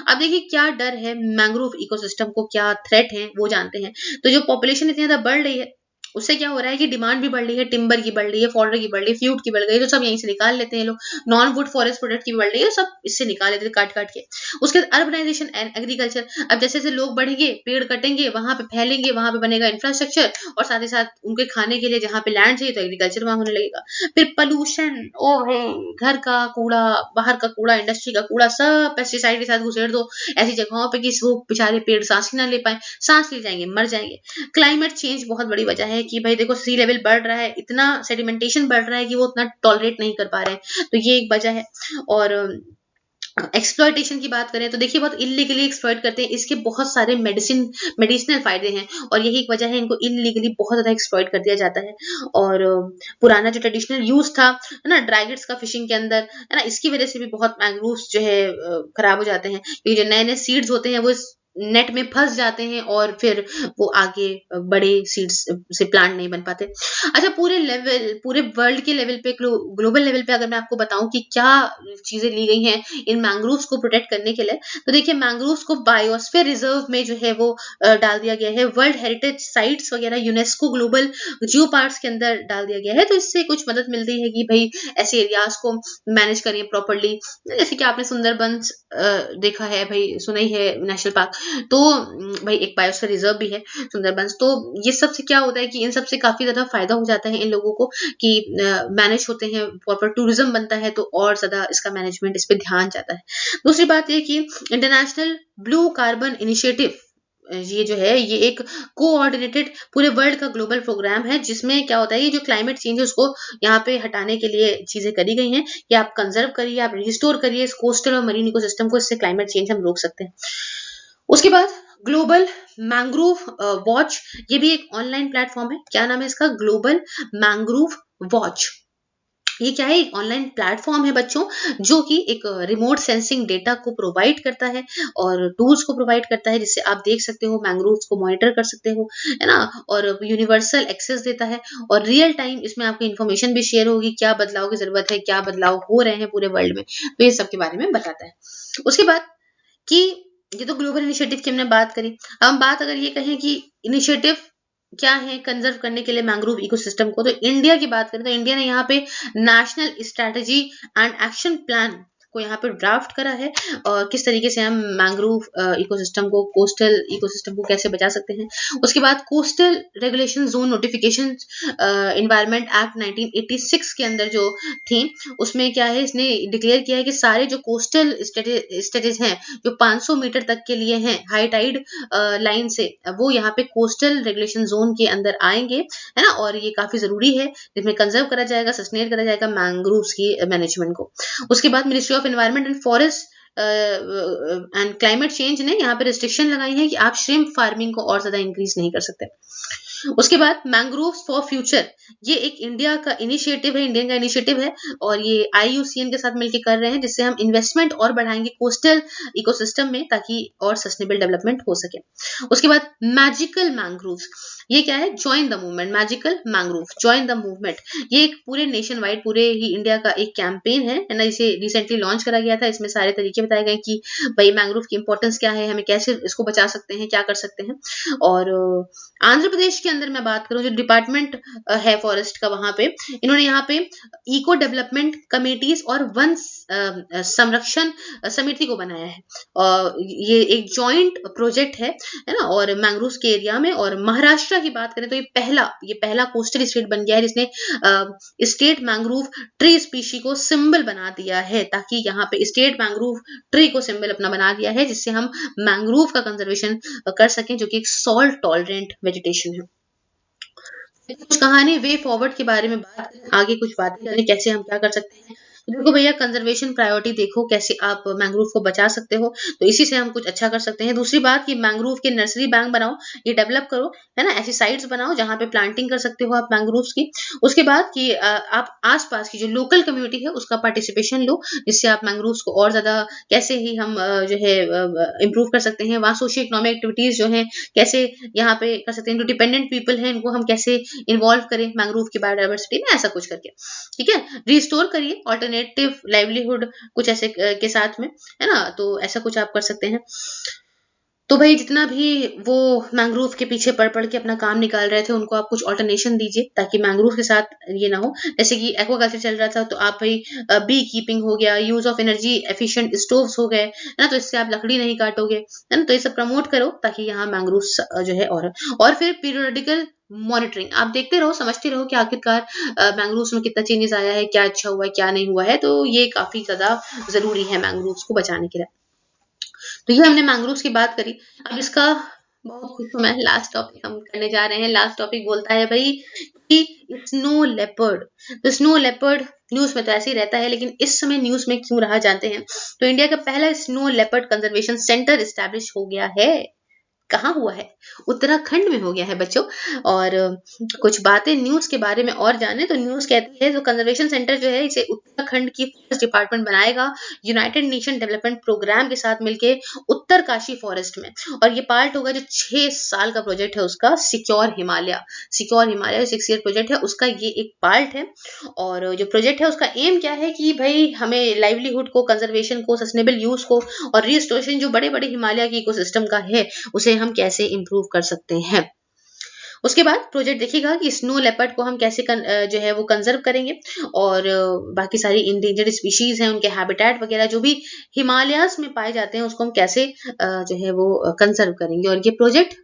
[SPEAKER 1] अब देखिए क्या डर है मैंग्रोव इकोसिस्टम को, क्या थ्रेट है वो जानते हैं। तो जो पॉपुलेशन इतनी ज्यादा बढ़ रही है उससे क्या हो रहा है कि डिमांड भी बढ़ रही है, टिम्बर की बढ़ रही है, फॉडर की बढ़ रही है, फ्यूट की बढ़ गई, तो सब यहीं से निकाल लेते हैं लोग। नॉन वुड फॉरेस्ट प्रोडक्ट की बढ़ रही है, सब इससे निकाल लेते हैं काट काट के। उसके बाद अर्बनाइजेशन एंड एग्रीकल्चर, अब जैसे जैसे लोग बढ़ेंगे, पेड़ कटेंगे, वहां पे फैलेंगे, वहां पे बनेगा इंफ्रास्ट्रक्चर, और साथ ही साथ उनके खाने के लिए जहाँ पे लैंड चाहिए तो एग्रीकल्चर वहां होने लगेगा। फिर पोल्यूशन, ओ भाई, घर का कूड़ा, बाहर का कूड़ा, इंडस्ट्री का कूड़ा, सब पेस्टिसाइड के साथ घुसेड़ दो ऐसी जगहों पे कि वो बेचारे पेड़ सांस ही ना ले पाए, सांस ले जाएंगे, मर जाएंगे। क्लाइमेट चेंज बहुत बड़ी वजह है कि भाई देखो सी लेवल बढ़ रहा है, इतना सेडिमेंटेशन बढ़ रहा है कि वो उतना टॉलरेट नहीं कर पा रहे हैं, तो ये एक वजह है। और एक्सप्लॉयटेशन की बात करें तो देखिए बहुत इलीगली एक्सप्लॉइट करते हैं, इसके बहुत सारे मेडिसिनल फायदे हैं, और यही एक वजह है इनको इलीगली बहुत ज्यादा एक्सप्लॉइट कर दिया जाता है। और पुराना जो ट्रेडिशनल यूज था है ना ड्रैगेट्स का फिशिंग के अंदर, है ना, इसकी वजह से भी बहुत मैंग्रोव्स जो है खराब हो जाते हैं, क्योंकि जो नए नए सीड्स होते हैं वो इस नेट में फंस जाते हैं और फिर वो आगे बड़े सीड्स से प्लांट नहीं बन पाते। अच्छा, पूरे वर्ल्ड के लेवल पे, ग्लोबल लेवल पे अगर मैं आपको बताऊं कि क्या चीजें ली गई हैं इन मैंग्रोव्स को प्रोटेक्ट करने के लिए, तो देखिए मैंग्रोव्स को बायोस्फीयर रिजर्व में जो है वो डाल दिया गया है, वर्ल्ड हेरिटेज साइट्स वगैरह यूनेस्को ग्लोबल जियो पार्क्स के अंदर डाल दिया गया है। तो इससे कुछ मदद मिलती है कि भाई ऐसे एरियाज को मैनेज करिए प्रॉपरली। जैसे कि आपने सुंदरबंस देखा है, भाई सुना ही है, नेशनल पार्क, तो भाई एक बायोस्फीयर रिजर्व भी है सुंदरबंस। तो ये सब से क्या होता है कि इन सब से काफी ज्यादा फायदा हो जाता है इन लोगों को, कि मैनेज होते हैं, प्रॉपर टूरिज्म बनता है, तो और ज्यादा इसका मैनेजमेंट इस पे ध्यान जाता है। दूसरी बात ये कि इंटरनेशनल ब्लू कार्बन इनिशिएटिव, ये जो है ये एक कोऑर्डिनेटेड पूरे वर्ल्ड का ग्लोबल प्रोग्राम है, जिसमें क्या होता है, ये जो क्लाइमेट चेंज है उसको यहाँ पे हटाने के लिए चीजें करी गई हैं कि आप कंजर्व करिए, आप रिस्टोर करिए इस कोस्टल और मरीन इकोसिस्टम को, इससे क्लाइमेट चेंज हम रोक सकते हैं। उसके बाद ग्लोबल मैंग्रोव वॉच, ये भी एक ऑनलाइन प्लेटफॉर्म है। क्या नाम है इसका? Global mangrove watch. ये क्या है? एक ऑनलाइन प्लेटफॉर्म है बच्चों, जो कि एक रिमोट सेंसिंग डेटा को प्रोवाइड करता है और टूल्स को प्रोवाइड करता है, जिससे आप देख सकते हो, मैंग्रोव्स को मॉनिटर कर सकते हो, है ना, और यूनिवर्सल एक्सेस देता है, और रियल टाइम इसमें आपको इन्फॉर्मेशन भी शेयर होगी, क्या बदलाव की जरूरत है, क्या बदलाव हो रहे हैं पूरे वर्ल्ड में, तो ये सब के बारे में बताता है। उसके बाद कि ये तो ग्लोबल इनिशिएटिव की हमने बात करी। अब हम बात अगर ये कहें कि इनिशिएटिव क्या है कंजर्व करने के लिए मैंग्रोव इकोसिस्टम को, तो इंडिया की बात करें तो इंडिया ने यहाँ पे national strategy and action plan को यहाँ पे ड्राफ्ट करा है, और किस तरीके से हम मैंग्रोव इकोसिस्टम को, कोस्टल इकोसिस्टम को कैसे बचा सकते हैं। उसके बाद coastal regulation zone notification environment act 1986 के अंदर जो थी, उसमें क्या है, इसने डिक्लेयर किया है कि सारे जो कोस्टल स्टेटेज हैं जो 500 मीटर तक के लिए हैं हाई टाइड लाइन से, वो यहाँ पे कोस्टल रेगुलेशन जोन के अंदर आएंगे, है ना, और ये काफी जरूरी है, जिसमें कंजर्व करा जाएगा, सस्टेन करा जाएगा मैंग्रोव्स की मैनेजमेंट को। उसके बाद ministry of environment and forest and climate change ने यहाँ पे रिस्ट्रिक्शन लगाई है कि आप श्रिम्प फार्मिंग को और ज्यादा इंक्रीज नहीं कर सकते। उसके बाद मैंग्रोव्स फॉर फ्यूचर, ये एक इंडिया का इनिशिएटिव है, इंडियन का इनिशिएटिव है, और ये IUCN के साथ मिलकर कर रहे हैं, जिससे हम इन्वेस्टमेंट और बढ़ाएंगे कोस्टल इकोसिस्टम में, ताकि और सस्टेनेबल डेवलपमेंट हो सके। उसके बाद मैजिकल मैंग्रोव्स, ये क्या है? Join the movement, magical mangrove join the movement, ये एक पूरे नेशन वाइड, पूरे ही इंडिया का एक कैंपेन है ना, इसे रिसेंटली लॉन्च करा गया था। इसमें सारे तरीके बताए गए कि भाई मैंग्रोव की इंपॉर्टेंस क्या है, हमें कैसे इसको बचा सकते हैं, क्या कर सकते हैं। और आंध्र प्रदेश के अंदर मैं बात करूं, जो डिपार्टमेंट है फॉरेस्ट का, वहां पे इन्होंने यहाँ पे इको डेवलपमेंट कमेटीज और वन संरक्षण समिति को बनाया है, और ये एक जॉइंट प्रोजेक्ट है ना, और मैंग्रोव्स के एरिया में। और महाराष्ट्र की बात करें तो ये पहला कोस्टल स्टेट बन गया है जिसने स्टेट मैंग्रोव ट्री स्पीशी को सिंबल बना दिया है, ताकि यहाँ पे स्टेट मैंग्रोव ट्री को सिंबल अपना बना दिया है, जिससे हम मैंग्रोव का कंजर्वेशन कर सकें, जो कि एक सॉल्ट टॉलरेंट वेजिटेशन है। कुछ कहानी वे फॉरवर्ड के बारे में बात करें, आगे कुछ बातें करें कैसे हम क्या कर सकते हैं। तो देखो भैया, कंजर्वेशन प्रायोरिटी देखो, कैसे आप मैंग्रोव को बचा सकते हो, तो इसी से हम कुछ अच्छा कर सकते हैं। दूसरी बात कि मैंग्रोव के नर्सरी बैंक बनाओ, ये डेवलप करो, है ना, ऐसी साइट्स बनाओ जहां पे प्लांटिंग कर सकते हो आप मैंग्रोव्स की। उसके बाद कि आप आसपास की जो लोकल कम्युनिटी है उसका पार्टिसिपेशन लो, जिससे आप मैंग्रोव्स को और ज्यादा कैसे ही हम जो है इम्प्रूव कर सकते हैं। वहाँ सोशियो इकोनॉमिक एक्टिविटीज जो है कैसे यहाँ पे कर सकते हैं, जो डिपेंडेंट पीपल हैं इनको हम कैसे इन्वॉल्व करें मैंग्रोव की बायोडाइवर्सिटी में, ऐसा कुछ करके, ठीक है। रिस्टोर करिए ऑल्टरनेटिव लाइवलीहुड कुछ ऐसे के साथ में, है ना, तो ऐसा कुछ आप कर सकते हैं। तो भाई जितना भी वो मैंग्रोव के पीछे पड़ पड़ के अपना काम निकाल रहे थे, उनको आप कुछ ऑल्टरनेशन दीजिए, ताकि मैंग्रोव के साथ ये ना हो। जैसे कि एक्वाकल्चर चल रहा था, तो आप भाई बी कीपिंग हो गया, use of energy efficient stoves हो गए, है ना, तो इससे आप लकड़ी नहीं काटोगे, है ना, तो ये सब प्रमोट करो, ताकि यहाँ मैंग्रोव जो है। और फिर पीरियोडिकल मॉनिटरिंग आप देखते रहो, समझते रहो कि आखिरकार मैंग्रोव्स में कितना चेंजेस आया है, क्या अच्छा हुआ है, क्या नहीं हुआ है। तो ये काफी ज्यादा जरूरी है मैंग्रोव्स को बचाने के लिए। तो ये हमने मैंग्रोव्स की बात करी। अब इसका बहुत खुश हूँ मैं। लास्ट टॉपिक हम करने जा रहे हैं। लास्ट टॉपिक बोलता है भाई कि स्नो लेपर्ड। तो स्नो लेपर्ड न्यूज में तो ऐसे ही रहता है, लेकिन इस समय न्यूज में क्यों रहा जानते हैं? तो इंडिया का पहला snow leopard conservation centre establish हो गया है। कहाँ हुआ है? उत्तराखंड में हो गया है बच्चों। और कुछ बातें न्यूज के बारे में और जाने तो न्यूज कहती है जो कंजर्वेशन सेंटर जो है इसे उत्तराखंड की फॉरेस्ट डिपार्टमेंट बनाएगा यूनाइटेड नेशन डेवलपमेंट प्रोग्राम के साथ मिलके उत्तर काशी फॉरेस्ट में। और ये पार्ट होगा जो 6 साल का प्रोजेक्ट है उसका, secure Himalaya. Secure Himalaya 6 year project है उसका, ये एक पार्ट है। और जो प्रोजेक्ट है उसका एम क्या है कि भाई हमें लाइवलीहुड को, कंजर्वेशन को, सस्टेनेबल यूज को और रिस्टोरेशन जो बड़े बड़े हिमालय के इकोसिस्टम का है उसे हम कैसे इम्प्रूव कर सकते हैं। उसके बाद प्रोजेक्ट देखिएगा कि स्नो लेपर्ड को हम कैसे जो है वो कंजर्व करेंगे, और बाकी सारी इंडेंजर्ड स्पीशीज हैं उनके हैबिटेट वगैरह जो भी हिमालयाज में पाए जाते हैं उसको हम कैसे जो है वो कंजर्व करेंगे। और ये प्रोजेक्ट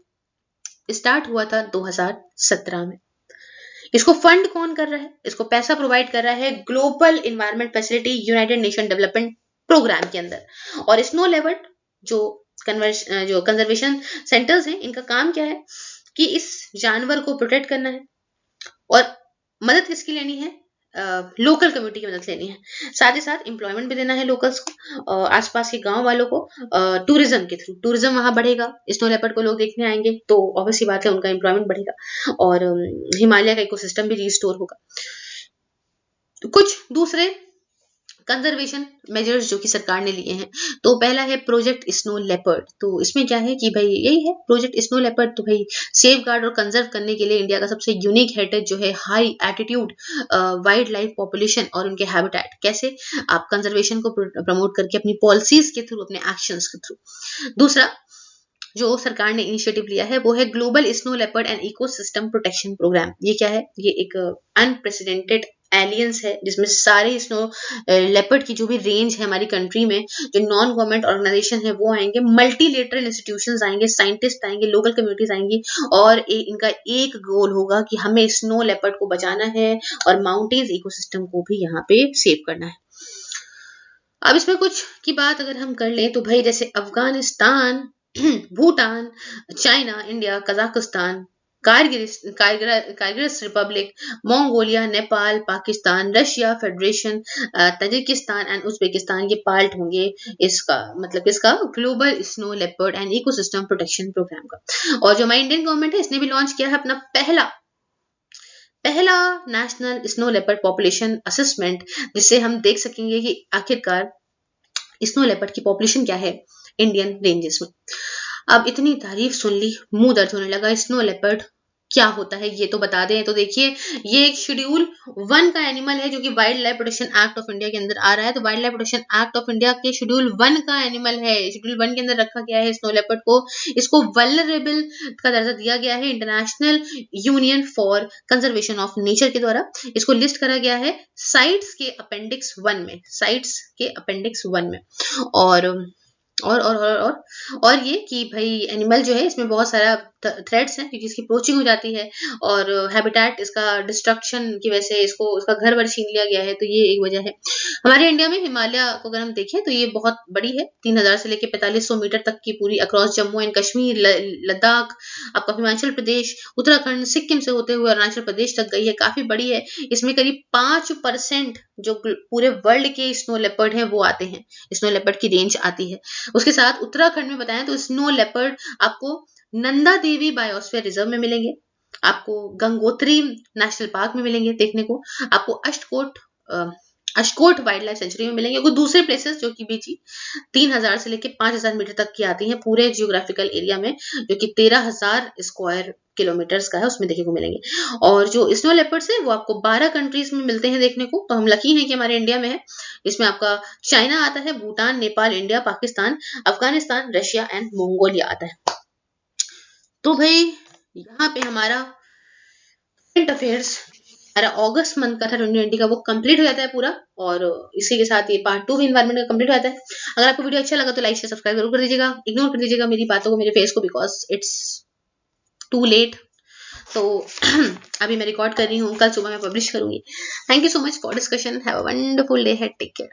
[SPEAKER 1] स्टार्ट हुआ था 2017 में। इसको फंड कौन कर रहा है? इसको पैसा प्रोवाइड कर रहा है Global Environment Facility United Nation Development Programme के अंदर। और स्नो लेपर्ड जो कंजर्वेशन सेंटर्स हैं इनका काम क्या है कि इस जानवर को प्रोटेक्ट करना है। और मदद किसकी लेनी है? लोकल कम्युनिटी की मदद लेनी है। साथ ही साथ एम्प्लॉयमेंट भी देना है लोकल्स को, आसपास के गांव वालों को। टूरिज्म के थ्रू टूरिज्म वहां बढ़ेगा, स्नो लेपर्ड को लोग देखने आएंगे तो ऑब्वियसली बात है उनका एम्प्लॉयमेंट बढ़ेगा और हिमालय का इकोसिस्टम भी रिस्टोर होगा। तो कुछ दूसरे कंजर्वेशन मेजर्स जो कि सरकार ने लिए हैं, तो पहला है प्रोजेक्ट स्नो लेपर्ड। तो इसमें क्या है कि भाई यही है प्रोजेक्ट स्नो लेपर्ड। तो भाई सेफ गार्ड और कंजर्व करने के लिए इंडिया का सबसे यूनिक हेरिटेज जो है high attitude wild life population और उनके हैबिटेट, कैसे आप कंजर्वेशन को प्रमोट करके अपनी पॉलिसीज के थ्रू, अपने एक्शंस के थ्रू। दूसरा जो सरकार ने इनिशिएटिव लिया है वो है Global Snow Leopard and Ecosystem Protection Programme. ये क्या है? ये एक अनप्रेसिडेंटेड एलियंस है जिसमें सारे स्नो लेपर्ड की जो भी रेंज है हमारी कंट्री में, जो नॉन गवर्नमेंट ऑर्गेनाइजेशन है वो आएंगे, मल्टीलेटरल इंस्टीट्यूशंस आएंगे, साइंटिस्ट आएंगे, लोकल कम्युनिटीज आएंगी। और इनका एक गोल होगा कि हमें स्नो लेपर्ड को बचाना है और माउंटेन्स इकोसिस्टम को भी यहाँ पे सेव करना है। अब इसमें कुछ की बात अगर हम कर लें तो भाई जैसे Afghanistan, Bhutan, China, India, Kazakhstan, Kyrgyz Republic, Mongolia, Nepal, Pakistan, Russia Federation, Tajikistan and Uzbekistan ये पार्ट होंगे इसका, मतलब इसका Global Snow Leopard and Ecosystem Protection Programme का। और जो हमारी इंडियन गवर्नमेंट है इसने भी लॉन्च किया है अपना पहला national snow leopard population assessment, जिससे हम देख सकेंगे कि आखिरकार स्नो लेपर्ड की पॉपुलेशन क्या है इंडियन रेंजेस में। अब इतनी तारीफ सुन ली, मुंह दर्द होने लगा। स्नो लेपर्ड क्या होता है ये तो बता दें। तो देखिए ये एक शेड्यूल 1 का एनिमल है जो कि wild life protection act of India के अंदर आ रहा है। तो wild life protection act of India के शेड्यूल 1 का एनिमल है। शेड्यूल 1 के अंदर रखा गया है स्नो लेपर्ड को। इसको वल्नरेबल का दर्जा दिया गया है international union for conservation of nature के द्वारा। इसको लिस्ट करा गया है साइट्स के अपेंडिक्स 1 में, साइट्स के अपेंडिक्स 1 में। और और ये कि भाई एनिमल जो है इसमें बहुत सारा थ्रेड्स हैं क्योंकि इसकी पोचिंग हो जाती है और हैबिटेट इसका डिस्ट्रक्शन की वजह से इसका घर वर छीन लिया गया है। तो ये एक वजह है। हमारे इंडिया में हिमालय को अगर हम देखें तो ये बहुत बड़ी है, 3000 से लेकर 4500 मीटर तक की पूरी अक्रॉस जम्मू एंड कश्मीर, लद्दाख, आपका हिमाचल प्रदेश, उत्तराखंड, सिक्किम से होते हुए अरुणाचल प्रदेश तक गई है, काफी बड़ी है। इसमें करीब 5% जो पूरे वर्ल्ड के स्नो लेपर्ड हैं वो आते हैं, स्नो लेपर्ड की रेंज आती है। उसके साथ उत्तराखंड में बताएं तो स्नो लेपर्ड आपको नंदा देवी बायोस्फीयर रिजर्व में मिलेंगे, आपको गंगोत्री नेशनल पार्क में मिलेंगे देखने को, आपको अशकोट वाइल्ड लाइफ सेंचुरी में मिलेंगे। कुछ दूसरे प्लेसेस जो कि बीच 3000 से लेकर 5000 मीटर तक की आती हैं पूरे जियोग्राफिकल एरिया में, जो कि 13000 स्क्वायर किलोमीटर्स का है, उसमें देखने को मिलेंगे। और जो स्नो लेपर्ड्स है वो आपको 12 कंट्रीज में मिलते हैं देखने को। तो हम लकी हैं कि हमारे इंडिया में है। इसमें आपका चाइना आता है, Bhutan, Nepal, India, Pakistan, Afghanistan, Russia and Mongolia आता है। तो भाई यहाँ पे हमारा करंट अफेयर्स, हमारा अगस्त मंथ का था 2020 का, वो कंप्लीट हो जाता है पूरा। और इसी के साथ ये पार्ट 2 भी इन्वायरमेंट का कंप्लीट हो जाता है। अगर आपको वीडियो अच्छा लगा तो लाइक शेयर सब्सक्राइब जरूर कर दीजिएगा। इग्नोर कर दीजिएगा मेरी बातों को, मेरे फेस को, बिकॉज इट्स टू लेट। तो अभी मैं रिकॉर्ड कर रही हूँ, कल सुबह मैं पब्लिश करूंगी। Thank you so much for discussion. Have a wonderful day, take care.